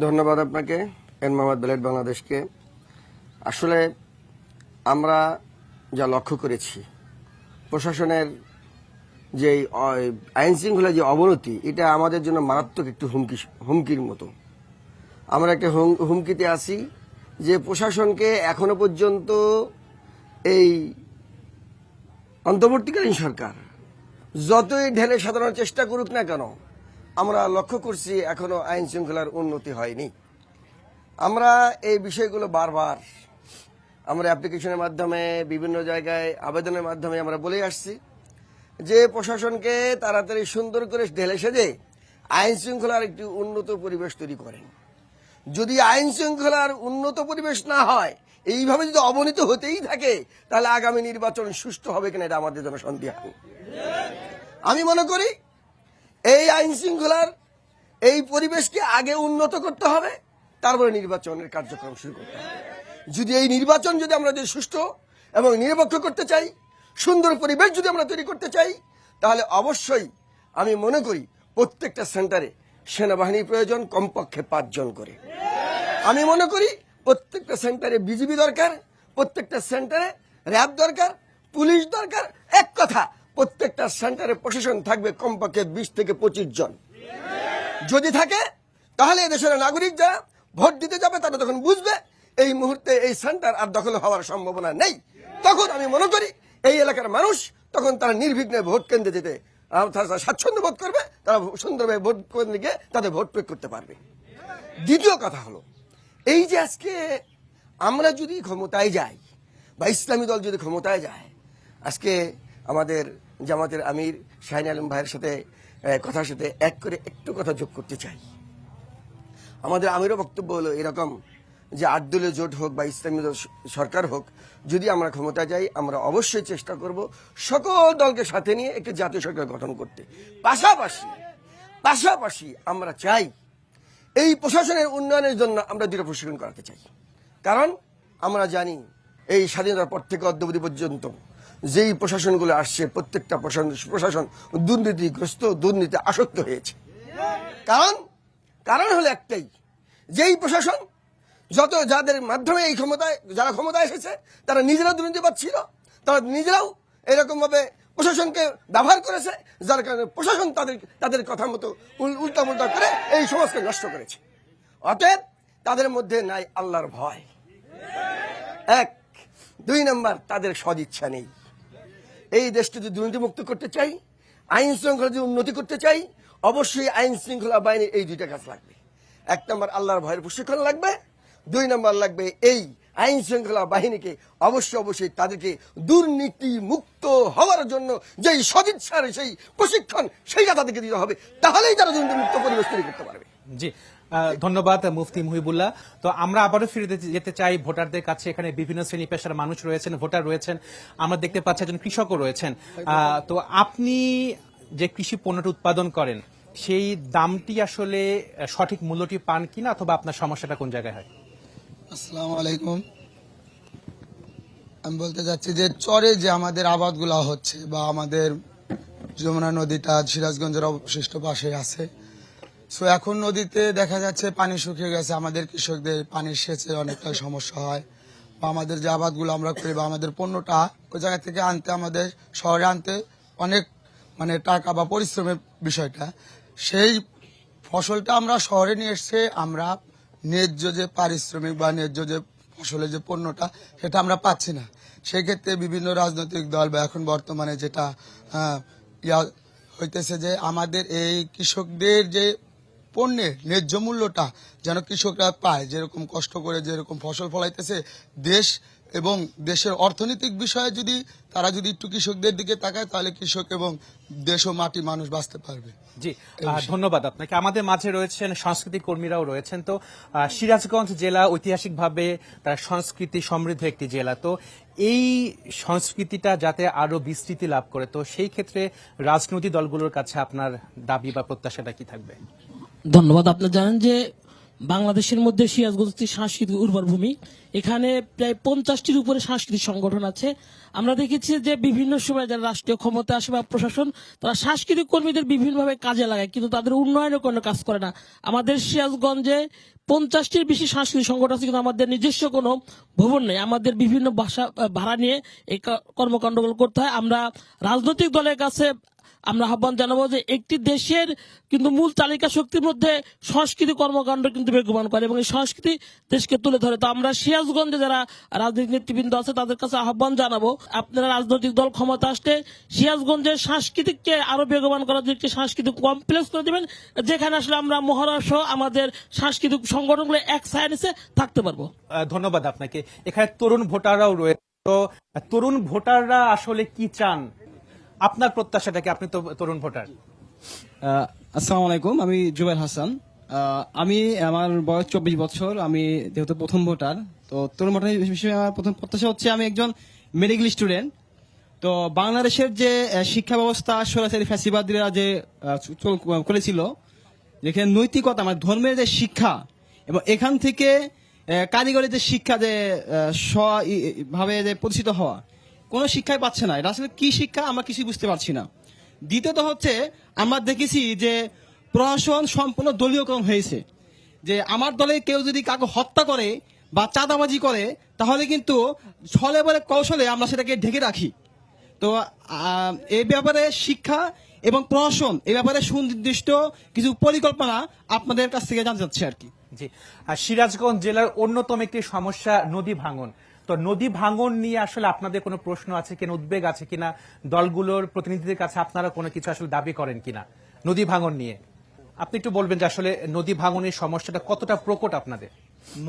C: ধন্যবাদ আপনাকে, এন মোহাম্মদ বেলায়েত বাংলাদেশকে। আসলে আমরা যা লক্ষ্য করেছি, প্রশাসনের যে আইন শৃঙ্খলার যে অবনতি, এটা আমাদের জন্য মারাত্মক একটু হুমকির মতো। আমরা একটা হুমকিতে আছি যে প্রশাসনকে এখনো পর্যন্ত এই অন্তর্বর্তীকালীন সরকার যতই ঢেলে সাজানোর চেষ্টা করুক না কেন, আমরা লক্ষ্য করছি এখনো আইন শৃঙ্খলার উন্নতি হয়নি। আমরা এই বিষয়গুলো বারবার আমরা অ্যাপ্লিকেশনের মাধ্যমে, বিভিন্ন জায়গায় আবেদনের মাধ্যমে আমরা বলে আসছি যে প্রশাসনকে তাড়াতাড়ি সুন্দর করে ঢেলে সেজে আইন শৃঙ্খলার একটি উন্নত পরিবেশ তৈরি করেন। যদি আইন শৃঙ্খলার উন্নত পরিবেশ না হয়, এইভাবে যদি অবনীত হতেই থাকে, তাহলে আগামী নির্বাচন সুষ্ঠু হবে কিনা এটা আমাদের জন্য সন্দেহান। আমি মনে করি এই আইন শৃঙ্খলার এই পরিবেশকে আগে উন্নত করতে হবে, তারপরে নির্বাচনের কার্যক্রম শুরু করতে হবে। যদি এই নির্বাচন যদি আমরা সুষ্ঠু এবং নিরপেক্ষ করতে চাই, সুন্দর পরিবেশ যদি আমরা তৈরি করতে চাই, তাহলে অবশ্যই আমি মনে করি প্রত্যেকটা সেন্টারে সেনাবাহিনী প্রয়োজন, কমপক্ষে 5 জন করে। আমি মনে করি প্রত্যেকটা সেন্টারে বিজিবি দরকার, প্রত্যেকটা সেন্টারে র্যাব দরকার, পুলিশ দরকার। এক কথা, প্রত্যেকটা সেন্টারে প্রশাসন থাকবে কমপক্ষে 20 থেকে 25 জন। যদি থাকে তাহলে এদেশের নাগরিক যারা ভোট দিতে যাবে তারা তখন বুঝবে এই মুহূর্তে এই সেন্টার আর দখল হওয়ার সম্ভাবনা নেই। তখন আমি মনে করি এই এলাকার মানুষ তখন তারা নির্বিঘ্নে ভোট কেন্দ্রে যেতে স্বাচ্ছন্দ্য বোধ করবে, তারা সুন্দরভাবে ভোট কেন্দ্রে গিয়ে তাদের ভোট প্রয়োগ করতে পারবে। দ্বিতীয় কথা হলো, এই যে আজকে আমরা যদি ক্ষমতায় যাই বা ইসলামী দল যদি ক্ষমতায় যায়, আজকে আমাদের জামাতের আমির শাহিন আলম ভাইয়ের সাথে কথার সাথে এক করে একটু কথা যোগ করতে চাই। আমাদের আমিরও বক্তব্য হলো এরকম যে 8 দলীয় জোট হোক বা ইসলামী সরকার হোক, যদি আমরা ক্ষমতা যাই, আমরা অবশ্যই চেষ্টা করব সকল দলকে সাথে নিয়ে একটি জাতীয় সরকার গঠন করতে। পাশাপাশি আমরা চাই এই প্রশাসনের উন্নয়নের জন্য আমরা দৃঢ় প্রশিক্ষণ করাতে চাই। কারণ আমরা জানি এই স্বাধীনতার পর থেকে অদ্যাবধি পর্যন্ত যেই প্রশাসনগুলো আসছে, প্রত্যেকটা প্রশাসন দুর্নীতিগ্রস্ত, দুর্নীতি আসক্ত হয়েছে। কারণ হলো একটাই, যেই প্রশাসন যাদের মাধ্যমে এই যারা ক্ষমতায় এসেছে, তারা নিজেরাও দুর্নীতিবাদ ছিল, তারা নিজেরাও এরকম ভাবে প্রশাসনকে ব্যবহার করেছে, যার কারণে প্রশাসন তাদের কথা মতো উল্টাপাল্টা করে এই সমাজকে নষ্ট করেছে। অতএব তাদের মধ্যে নাই আল্লাহর ভয়। 1, 2 নম্বর, তাদের সদিচ্ছা নেই। এই দেশকে যদি দুর্নীতিমুক্ত করতে চাই, আইন শৃঙ্খলা যদি উন্নতি করতে চাই, অবশ্যই আইন শৃঙ্খলা বাহিনীর এই 2টা কাজ লাগবে। 1 নম্বর আল্লাহর ভয়ের প্রশিক্ষণ লাগবে, 2 নম্বর লাগবে এই আইন শৃঙ্খলা বাহিনীকে অবশ্যই তাদেরকে দুর্নীতি মুক্ত হওয়ার জন্য যেই সদিচ্ছার সেই প্রশিক্ষণ, সেইটা তাদেরকে দিতে হবে। তাহলেই তারা দুর্নীতি মুক্ত পরিবেশ তৈরি করতে পারবে।
A: জি, ধন্যবাদ মুফতি মুহিবুল্লাহ। তো আমরা আবারও ফিরে যেতে চাই ভোটারদের কাছে। এখানে বিভিন্ন শ্রেণী পেশার মানুষ রয়েছেন, ভোটার রয়েছেন, আমরা দেখতে পাচ্ছি একজন কৃষকও রয়েছেন। তো আপনি যে কৃষি পণ্যটা উৎপাদন করেন সেই দামটি আসলে সঠিক মূল্যটি পান কিনা, অথবা আপনার সমস্যাটা কোন জায়গায় হয়?
J: আসসালামু আলাইকুম। আমি বলতে চাচ্ছি যে চরে যে আমাদের আবাদগুলো হচ্ছে বা আমাদের যমুনা নদীটা সিরাজগঞ্জের অবশিষ্ট পাশে আছে, সো এখন নদীতে দেখা যাচ্ছে পানি শুকিয়ে গেছে, আমাদের কৃষকদের পানির সেচের অনেকটা সমস্যা হয়, বা আমাদের যে আবাদগুলো আমরা করি বা আমাদের পণ্যটা ওই জায়গা থেকে আনতে, আমাদের শহরে আনতে অনেক টাকা বা পরিশ্রমের বিষয়টা, সেই ফসলটা আমরা শহরে নিয়ে এসে আমরা ন্যায্য যে পারিশ্রমিক বা ন্যায্য যে ফসলের যে পণ্যটা সেটা আমরা পাচ্ছি না। সেই ক্ষেত্রে বিভিন্ন রাজনৈতিক দল বা এখন বর্তমানে যেটা হইতেছে যে আমাদের এই কৃষকদের যে পণ্যের ন্যায্য মূল্যটা যেন কৃষকরা পায়, যেরকম কষ্ট করে যেরকম ফসল ফলাইতেছে, দেশ এবং দেশের অর্থনৈতিক বিষয়ে যদি তারা যদি একটু কৃষকদের দিকে তাকায়, তাহলে কৃষক এবং দেশ ও মাটি মানুষ বাঁচতে পারবে।
A: জি, ধন্যবাদ আপনাকে। আমাদের মাঝে রয়েছেন সাংস্কৃতিক কর্মীরাও রয়েছেন। তো সিরাজগঞ্জ জেলা ঐতিহাসিকভাবে তার সংস্কৃতি সমৃদ্ধ একটি জেলা। তো এই সংস্কৃতিটা যাতে আরো বিস্তৃতি লাভ করে, তো সেই ক্ষেত্রে রাজনৈতিক দলগুলোর কাছে আপনার দাবি বা প্রত্যাশাটা কি থাকবে?
K: ধন্যবাদ। আপনারা জানেন যে বাংলাদেশের মধ্যে সিরাজগঞ্জ একটি সাংস্কৃতিক উর্বর ভূমি। এখানে প্রায় 50টির উপরে সাংস্কৃতিক সংগঠন আছে। আমরা দেখেছি যে বিভিন্ন সময় যারা রাষ্ট্রীয় ক্ষমতা আসে বা প্রশাসন, তারা সাংস্কৃতিক কর্মীদের বিভিন্নভাবে কাজে লাগায়, কিন্তু তাদের উন্নয়নের কোনো কাজ করে না। আমাদের সিরাজগঞ্জে 50টির বেশি সাংস্কৃতিক সংগঠন আছে, কিন্তু আমাদের নিজস্ব কোনো ভবন নেই। আমাদের বিভিন্ন বাসা ভাড়া নিয়ে এই কর্মকাণ্ডগুলো করতে হয়। আমরা রাজনৈতিক দলের কাছে আমরা আহ্বান জানাবো যে একটি দেশের কিন্তু মূল চালিকা শক্তির মধ্যে সংস্কৃতি কর্মকাণ্ড কিন্তু বেগবান করে এবং এই সংস্কৃতি দেশকে তুলে ধরে। তো আমরা সিরাজগঞ্জে যারা রাজনৈতিক নেতৃবৃন্দ আছে তাদের কাছে আহ্বান জানাবো, আপনারা রাজনৈতিক দল ক্ষমতা আসলে সিরাজগঞ্জের সাংস্কৃতিককে আরো বেগবান করার জন্য একটি সাংস্কৃতিক কমপ্লেক্স করে দিবেন, যেখানে আসলে আমরা মহড়া সহ আমাদের সাংস্কৃতিক সংগঠনগুলো এক সাইডে থাকতে পারবো।
A: ধন্যবাদ আপনাকে। এখানে তরুণ ভোটাররাও রয়েছে। তো তরুণ ভোটাররা আসলে কি চান, আপনার প্রত্যাশাটা কি? আপনি তো তরুণ ভোটার।
L: আসসালামু আলাইকুম, আমি জুবের হাসান। আমার বয়স 24 বছর। আমি যেহেতু প্রথম ভোটার, তো তরুণ ভোটার হিসেবে আমার প্রথম প্রত্যাশা হচ্ছে আমি একজন মেডিকেল স্টুডেন্ট। তো বাংলাদেশের যে শিক্ষা ব্যবস্থা সরাসরি ফ্যাসিবাদীরা যে করেছিল, যেখানে নৈতিকতা মানে ধর্মের যে শিক্ষা এবং এখান থেকে কারিগরি যে শিক্ষা যে ভাবে যে প্রতিষ্ঠিত হওয়া, কোনো শিক্ষাই পাচ্ছে না। এটা আসলে কি শিক্ষা আমরা কিছুই বুঝতে পারছি না। দ্বিতীয়ত হচ্ছে আমরা দেখেছি যে প্রশাসন সম্পূর্ণ দলীয়করণ হয়েছে, যে আমার দলে কেউ যদি কাউকে হত্যা করে বা চাঁদাবাজি করে তাহলে কিন্তু ছলে বলে কৌশলে আমরা সেটাকে ঢেকে রাখি। তো এই ব্যাপারে শিক্ষা এবং প্রশাসন এই ব্যাপারে সুনির্দিষ্ট কিছু পরিকল্পনা আপনাদের কাছ থেকে জানতে চাচ্ছি আর কি।
A: জি, সিরাজগঞ্জ জেলার অন্যতম একটি সমস্যা নদী ভাঙন। তো নদী ভাঙন নিয়ে আসলে আপনাদের কোনো প্রশ্ন আছে কিনা, উদ্বেগ আছে কিনা, দলগুলোর প্রতিনিধিদের কাছে আপনারা কোনো কিছু আসলে দাবি করেন কিনা নদী ভাঙন নিয়ে? আপনি একটু বলবেন যে আসলে নদী ভাঙনের সমস্যাটা কতটা প্রকট আপনাদের?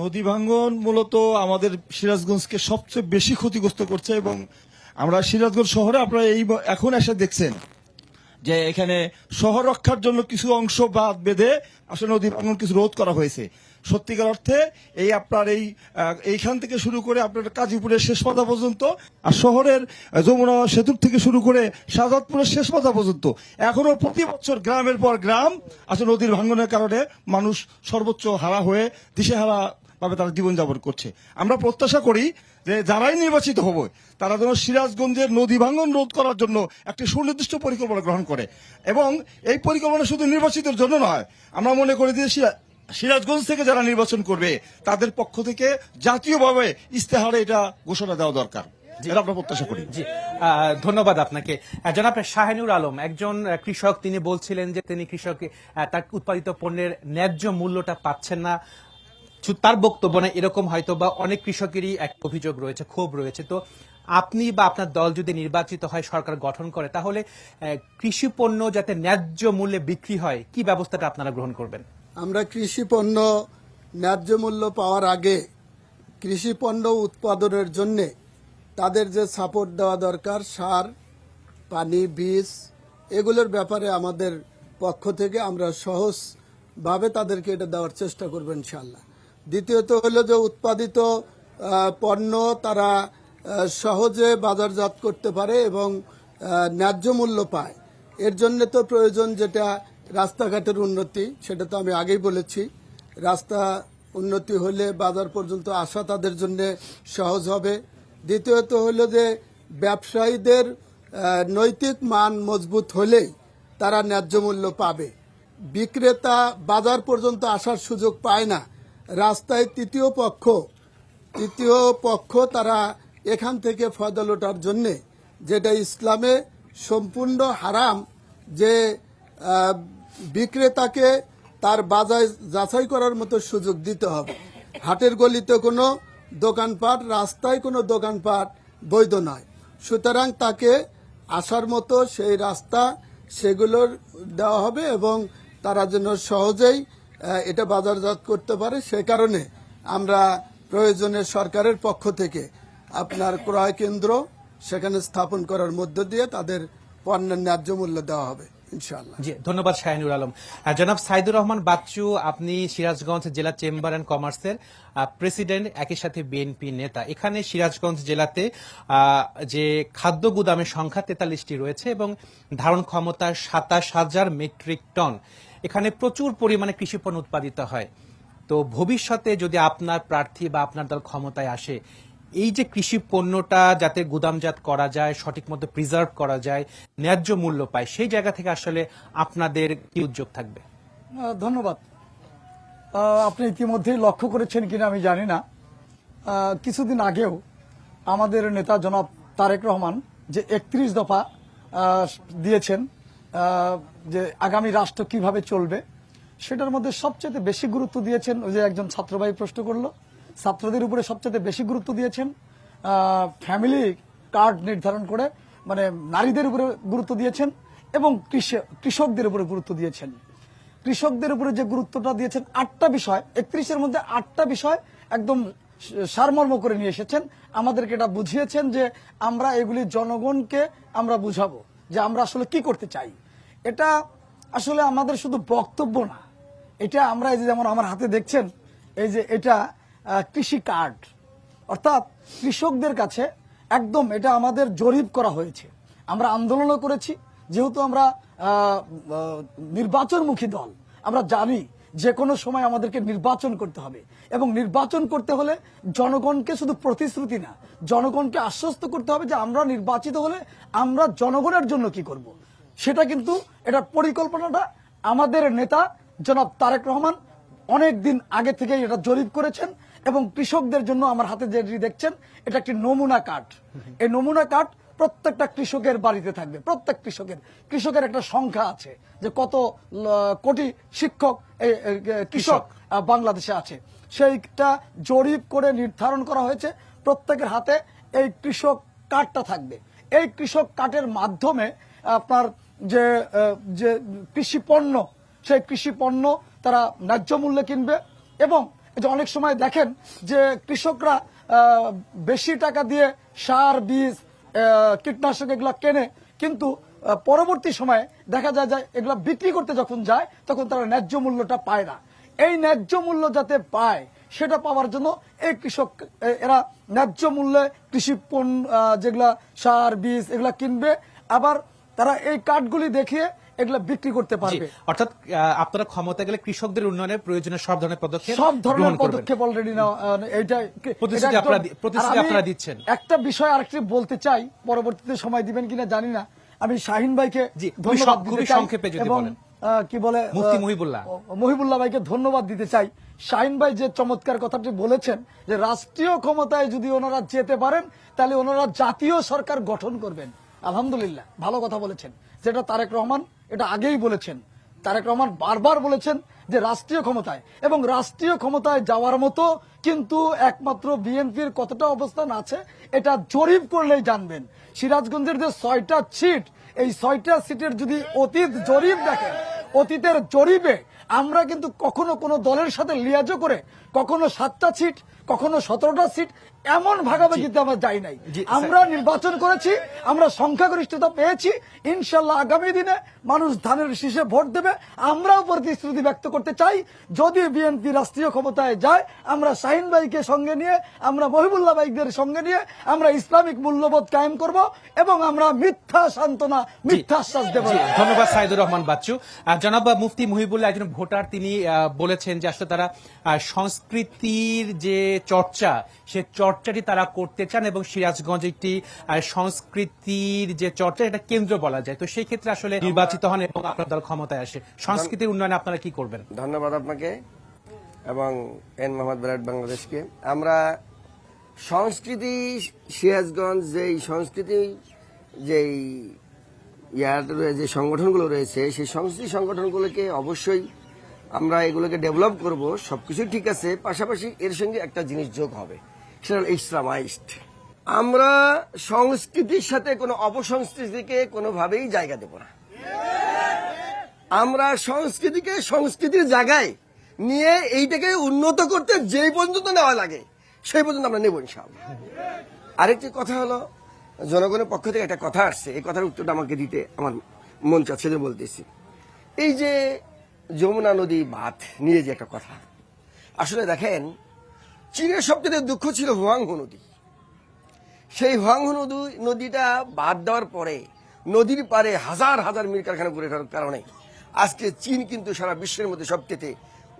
M: নদী ভাঙন মূলত আমাদের সিরাজগঞ্জকে সবচেয়ে বেশি ক্ষতিগ্রস্ত করছে, এবং আমরা সিরাজগঞ্জ শহরে আপনারা এখন এসে দেখছেন যে এখানে শহর রক্ষার জন্য কিছু অংশ বাঁধ বেঁধে আসলে নদী ভাঙন কিছু রোধ করা হয়েছে। সত্যিকার অর্থে এইখান থেকে শুরু করে আপনার কাজীপুরের শেষ মাথা পর্যন্ত, আর শহরের যমুনা সেতুর থেকে শুরু করে শাহজাদপুরের শেষ মাথা পর্যন্ত এখনো প্রতি বছর গ্রামের পর গ্রাম আসলে নদীর ভাঙনের কারণে মানুষ সর্বোচ্চ হারা হয়ে দিশেহারা ভাবে তারা জীবনযাপন করছে। আমরা প্রত্যাশা করি যে যারাই নির্বাচিত হবে তারা যেন সিরাজগঞ্জের নদী ভাঙন রোধ করার জন্য একটি সুনির্দিষ্ট পরিকল্পনা গ্রহণ করে, এবং এই পরিকল্পনা শুধু নির্বাচিতের জন্য নয়, আমরা মনে করি যে সিরাজগঞ্জ থেকে যারা নির্বাচন করবে তাদের পক্ষ থেকে জাতীয়ভাবে ইস্তেহারে এটা ঘোষণা দেওয়া দরকার। আমরা প্রত্যাশা করি।
A: জি, ধন্যবাদ আপনাকে। জনাব শাহিনুর আলম একজন কৃষক, তিনি বলছিলেন যে তিনি কৃষক তার উৎপাদিত পণ্যের ন্যায্য মূল্যটা পাচ্ছেন না। তার বক্তব্য না এরকম, হয়তো বা অনেক কৃষকেরই এক অভিযোগ রয়েছে, ক্ষোভ রয়েছে। তো আপনি বা আপনার দল যদি নির্বাচিত হয়, সরকার গঠন করে, তাহলে কৃষি পণ্য যাতে ন্যায্য মূল্যে বিক্রি হয়, কি ব্যবস্থাটা আপনারা গ্রহণ করবেন?
E: আমরা কৃষি পণ্য ন্যায্য মূল্য পাওয়ার আগে কৃষি পণ্য উৎপাদনের জন্য তাদের যে সাপোর্ট দেওয়া দরকার, সার, পানি, বীজ, এগুলোর ব্যাপারে আমাদের পক্ষ থেকে আমরা সহজ ভাবে তাদেরকে এটা দেওয়ার চেষ্টা করবেন ইনশাআল্লাহ। দ্বিতীয়ত হলো যে উৎপাদিত পণ্য তারা সহজে বাজারজাত করতে পারে এবং ন্যায্য মূল্য পায়। এর জন্য তো প্রয়োজন যেটা রাস্তাঘাটের উন্নতি, সেটা তো আমি আগেই বলেছি। রাস্তা উন্নতি হলে বাজার পর্যন্ত আসা তাদের জন্য সহজ হবে। দ্বিতীয়ত হলো যে ব্যবসায়ীদের নৈতিক মান মজবুত হলেই তারা ন্যায্য মূল্য পাবে। বিক্রেতা বাজার পর্যন্ত আসার সুযোগ পায় না, রাস্তায় তৃতীয় পক্ষ তারা এখান থেকে ফয়দা লোটার জন্যে, যেটা ইসলামে সম্পূর্ণ হারাম, যে বিক্রেতাকে তার বাজার যাচাই করার মতো সুযোগ দিতে হবে। হাটের গলিতে কোনো দোকানপাট, রাস্তায় কোনো দোকানপাট বৈধ নয়। সুতরাং তাকে আসার মতো সেই রাস্তা সেগুলোর দেওয়া হবে এবং তারা যেন সহজেই এটা বাজারজাত করতে পারে। সে কারণে আমরা প্রয়োজনে সরকারের পক্ষ থেকে আপনার ক্রয় কেন্দ্র সেখানে স্থাপন করার মধ্য দিয়ে তাদের পণ্যের ন্যায্য মূল্য দেওয়া হবে ইনশাআল্লাহ।
A: জি, ধন্যবাদ শাহিনুর আলম। জনাব সাইদুর রহমান বাচ্চু, আপনি সিরাজগঞ্জ জেলা চেম্বার অ্যান্ড কমার্সের প্রেসিডেন্ট, একই সাথে বিএনপি নেতা। এখানে সিরাজগঞ্জ জেলাতে যে খাদ্য গুদামের সংখ্যা 43টি রয়েছে এবং ধারণ ক্ষমতা 27,000 মেট্রিক টন। এখানে প্রচুর পরিমাণে কৃষি পণ্য উৎপাদিত হয়। তো ভবিষ্যতে যদি আপনার প্রার্থী বা আপনার দল ক্ষমতায় আসে, এই যে কৃষি পণ্যটা যাতে গুদামজাত করা যায়, সঠিক মতো প্রিজার্ভ করা যায়, ন্যায্য মূল্য পায়, সেই জায়গা থেকে আসলে আপনাদের কি উদ্যোগ থাকবে?
B: ধন্যবাদ। আপনি ইতিমধ্যেই লক্ষ্য করেছেন কিনা আমি জানি না, কিছুদিন আগেও আমাদের নেতা জনাব তারেক রহমান যে 31 দফা দিয়েছেন যে আগামী রাষ্ট্র কিভাবে চলবে, সেটার মধ্যে সবচেয়ে বেশি গুরুত্ব দিয়েছেন, ওই যে একজন ছাত্রভাই প্রশ্ন করলো, ছাত্রদের উপরে সবচেয়ে বেশি গুরুত্ব দিয়েছেন। ফ্যামিলি কার্ড নির্ধারণ করে মানে নারীদের উপরে গুরুত্ব দিয়েছেন এবং কৃষকদের উপরে গুরুত্ব দিয়েছেন। কৃষকদের উপরে যে গুরুত্বটা দিয়েছেন 8টা বিষয়, 31-এর মধ্যে 8টা বিষয় একদম সারমর্ম করে নিয়ে এসেছেন। আমাদেরকে এটা বুঝিয়েছেন যে আমরা এগুলি জনগণকে আমরা বুঝাবো যে আমরা আসলে কি করতে চাই। এটা আসলে আমাদের শুধু বক্তব্য না, এটা আমরা এই যে যেমন আমার হাতে দেখছেন, এই যে এটা কৃষি কার্ড, অর্থাৎ কৃষকদের কাছে একদম এটা আমাদের জরিপ করা হয়েছে। আমরা আন্দোলনও করেছি, যেহেতু আমরা নির্বাচনমুখী দল, আমরা জানি যে কোনো সময় আমাদেরকে নির্বাচন করতে হবে এবং নির্বাচন করতে হলে জনগণকে শুধু প্রতিশ্রুতি না, জনগণকে আশ্বস্ত করতে হবে যে আমরা নির্বাচিত হলে আমরা জনগণের জন্য কি করব। সেটা কিন্তু এটার পরিকল্পনাটা আমাদের নেতা জনাব তারেক রহমান অনেক দিন আগে থেকে এটা জরিপ করেছেন এবং কৃষকদের জন্য আমার হাতে যেটি দেখছেন এটা একটি নমুনা কার্ড। এই নমুনা কার্ড প্রত্যেকটা কৃষকের বাড়িতে থাকবে। প্রত্যেক কৃষকের একটা সংখ্যা আছে যে কত কোটি কৃষক বাংলাদেশে আছে, সেইটা জরিপ করে নির্ধারণ করা হয়েছে। প্রত্যেকের হাতে এই কৃষক কার্ডটা থাকবে। এই কৃষক কার্ডের মাধ্যমে আপনার যে কৃষি পণ্য, সেই কৃষি পণ্য তারা ন্যায্য মূল্যে কিনবে এবং অনেক সময় দেখেন যে কৃষকরা বেশি টাকা দিয়ে সার, বীজ, কীটনাশক এগুলা কেনে, কিন্তু পরবর্তী সময়ে দেখা যায় যে এগুলা বিক্রি করতে যখন যায় তখন তারা ন্যায্য মূল্যটা পায় না। এই ন্যায্য মূল্য যাতে পায় সেটা পাওয়ার জন্য এই কৃষক এরা ন্যায্য মূল্যে কৃষি পণ্য যেগুলা সার, বীজ এগুলা কিনবে, আবার তারা এই কার্ডগুলি দেখিয়ে এগুলা বিক্রি করতে পারবে।
A: অর্থাৎ আপনারা ক্ষমতা গেলে কৃষকদের উন্নয়নে প্রয়োজনীয় সব ধরনের
B: পদক্ষেপ অলরেডি
A: আপনারা দিচ্ছেন।
B: একটা বিষয় আরেকটি বলতে চাই, পরবর্তীতে সময় দিবেন কিনা জানি না, আমি শাহিন ভাইকে ধন্যবাদ দিতে চাই এবং কি বলে মহিবুল্লাহ ভাইকে ধন্যবাদ দিতে চাই। শাহিন ভাই যে চমৎকার কথাটি বলেছেন যে রাষ্ট্রীয় ক্ষমতায় যদি ওনারা যেতে পারেন তাহলে ওনারা জাতীয় সরকার গঠন করবেন। আলহামদুলিল্লাহ, ভালো কথা বলেছেন, যেটা তারেক রহমান এটা আগেই বলেছেন। তারেক রহমান বারবার বলেছেন যে রাষ্ট্রীয় ক্ষমতায়, এবং রাষ্ট্রীয় ক্ষমতায় যাওয়ার মতো কিন্তু একমাত্র বিএনপির কতটা অবস্থান আছে এটা জরিপ করলেই জানবেন। সিরাজগঞ্জের যে 6টা সিট, এই 6টা সিটের যদি অতীত জরিপ দেখেন, অতীতের জরিপে আমরা কিন্তু কখনো কোনো দলের সাথে লিয়াজো করে কখনো 7টা সিট, কখনো 17টা সিট এমন ভাগাভাগিতে আমরা যাই নাই। আমরা নির্বাচন করেছি, আমরা সংখ্যাগরিষ্ঠতা পেয়েছি। ইনশাল্লাহ আগামী দিনে মানুষ ধানের শীষে ভোট দেবে। আমরাও প্রতিশ্রুতি ব্যক্ত করতে চাই, যদি বিএনপি রাষ্ট্রীয় ক্ষমতায় যায়, আমরা শাহিন ভাইকে সঙ্গে নিয়ে, আমরা মহিবুল্লাহ ভাইদের সঙ্গে নিয়ে আমরা ইসলামিক মূল্যবোধ কায়েম করব এবং আমরা মিথ্যা সান্ত্বনা, মিথ্যা আশ্বাস দেব।
A: ধন্যবাদ সাইদুর রহমান বাচ্চু। জনাব মুফতি মুহিবুল্লাহ একজন ভোটার, তিনি বলেছেন যে আসলে তারা সংস্কৃতির যে চর্চা, সে চর্চাটি তারা করতে চান এবং সিরাজগঞ্জ একটি সংস্কৃতির যে চর্চা, এটা কেন্দ্র বলা যায়। তো সেই ক্ষেত্রে আসলে নির্বাচিত হন এবং আপনার দল ক্ষমতায় আসে, সংস্কৃতির উন্নয়নে আপনারা কি করবেন?
C: ধন্যবাদ আপনাকে এবং এন মোহাম্মদ ব্রাইট বাংলাদেশকে। আমরা সংস্কৃতি, সিরাজগঞ্জ যেই সংস্কৃতি, যেই যে সংগঠনগুলো রয়েছে, সেই সংস্কৃতি সংগঠনগুলোকে অবশ্যই আমরা এগুলোকে ডেভেলপ করব, সবকিছু ঠিক আছে। পাশাপাশি এর সঙ্গে একটা জিনিস যোগ হবে, সেটা হল ইসলামাইজড। আমরা সংস্কৃতির সাথে কোনো অপসংস্কৃতিকে কোনোভাবেই জায়গা দেব না। আমরা সংস্কৃতিকে সংস্কৃতির জায়গায় নিয়ে এইটাকে উন্নত করতে যেই পর্যন্ত নেওয়া লাগে সেই পর্যন্ত আমরা নেব ইনশাআল্লাহ। আরেকটি কথা হলো, জনগণের পক্ষ থেকে একটা কথা আসছে, এই কথার উত্তরটা আমাকে দিতে আমার মন চাচ্ছে, বলতেছি। এই যে যমুনা নদী বাঁধ নিয়ে যে একটা কথা, আসলে দেখেন, চীনের সবচেয়ে দুঃখ ছিল হুয়াংহো নদী। সেই হুয়াংহো নদীটা বাদ দেওয়ার পরে নদীর পারে হাজার হাজার মিল কারখানা করে কারণে আজকে চীন কিন্তু সারা বিশ্বের মধ্যে সবচেয়ে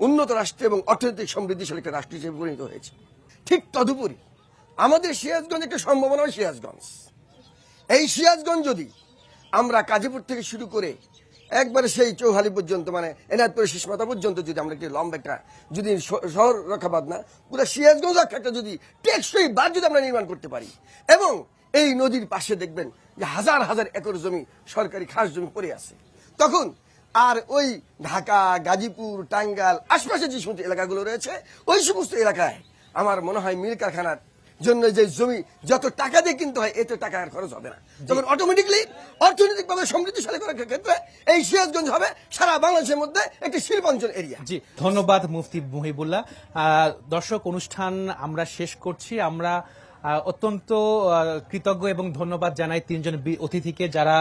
C: উন্নত রাষ্ট্র এবং অর্থনৈতিক সমৃদ্ধিশালী একটা রাষ্ট্র হিসেবে পরিণত হয়েছে। ঠিক তদুপরি আমাদের সিরাজগঞ্জ একটা সম্ভাবনা। সিরাজগঞ্জ, এই সিরাজগঞ্জ যদি আমরা কাজীপুর থেকে শুরু করে একবারে সেই চৌহালি পর্যন্ত, মানে এনায়তপুরের শেষমাথা পর্যন্ত যদি আমরা একটি লম্বা একটা, যদি শহর রক্ষা বাদ না, পুরো সিরাজগঞ্জ একটা যদি টেকসই বাঁধ যদি আমরা নির্মাণ করতে পারি, এবং এই নদীর পাশে দেখবেন যে হাজার হাজার একর জমি, সরকারি খাস জমি পড়ে আছে, তখন আর ওই ঢাকা, গাজীপুর, টাঙ্গাইল আশপাশে যে সমস্ত এলাকাগুলো রয়েছে, ওই সমস্ত এলাকায় আমার মনে হয় মিল কারখানার জন্য যে জমি যত টাকা দিয়ে কিনতে হয়, এত টাকা আর খরচ হবে না। তখন অটোমেটিকলি অর্থনৈতিকভাবে সমৃদ্ধিশালী করার ক্ষেত্রে এই সিরাজগঞ্জ হবে সারা বাংলাদেশের মধ্যে একটি শিল্পাঞ্চল এরিয়া।
A: জি, ধন্যবাদ মুফতি মুহিবুল্লাহ। দর্শক, অনুষ্ঠান আমরা শেষ করছি। আমরা অত্যন্ত কৃতজ্ঞ এবং ধন্যবাদ জানাই তিনজন অতিথিকে, যারা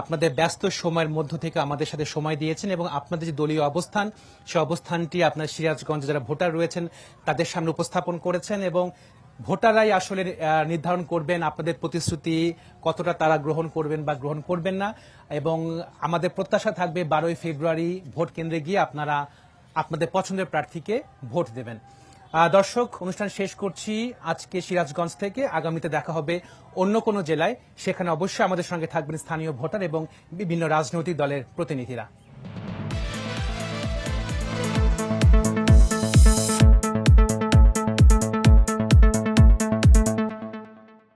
A: আপনাদের ব্যস্ত সময়ের মধ্য থেকে আমাদের সাথে সময় দিয়েছেন এবং আপনাদের যে দলীয় অবস্থান, সে অবস্থানটি আপনার সিরাজগঞ্জে যারা ভোটার রয়েছেন তাদের সামনে উপস্থাপন করেছেন, এবং ভোটাররাই আসলে নির্ধারণ করবেন আপনাদের প্রতিশ্রুতি কতটা তারা গ্রহণ করবেন বা গ্রহণ করবেন না। এবং আমাদের প্রত্যাশা থাকবে 12ই ফেব্রুয়ারি ভোট কেন্দ্রে গিয়ে আপনারা আপনাদের পছন্দের প্রার্থীকে ভোট দেবেন। দর্শক, অনুষ্ঠান শেষ করছি আজকে সিরাজগঞ্জ থেকে। আগামীতে দেখা হবে অন্য কোনো জেলায়, সেখানে অবশ্যই আমাদের সঙ্গে থাকবেন স্থানীয় ভোটার এবং বিভিন্ন রাজনৈতিক দলের প্রতিনিধিরা।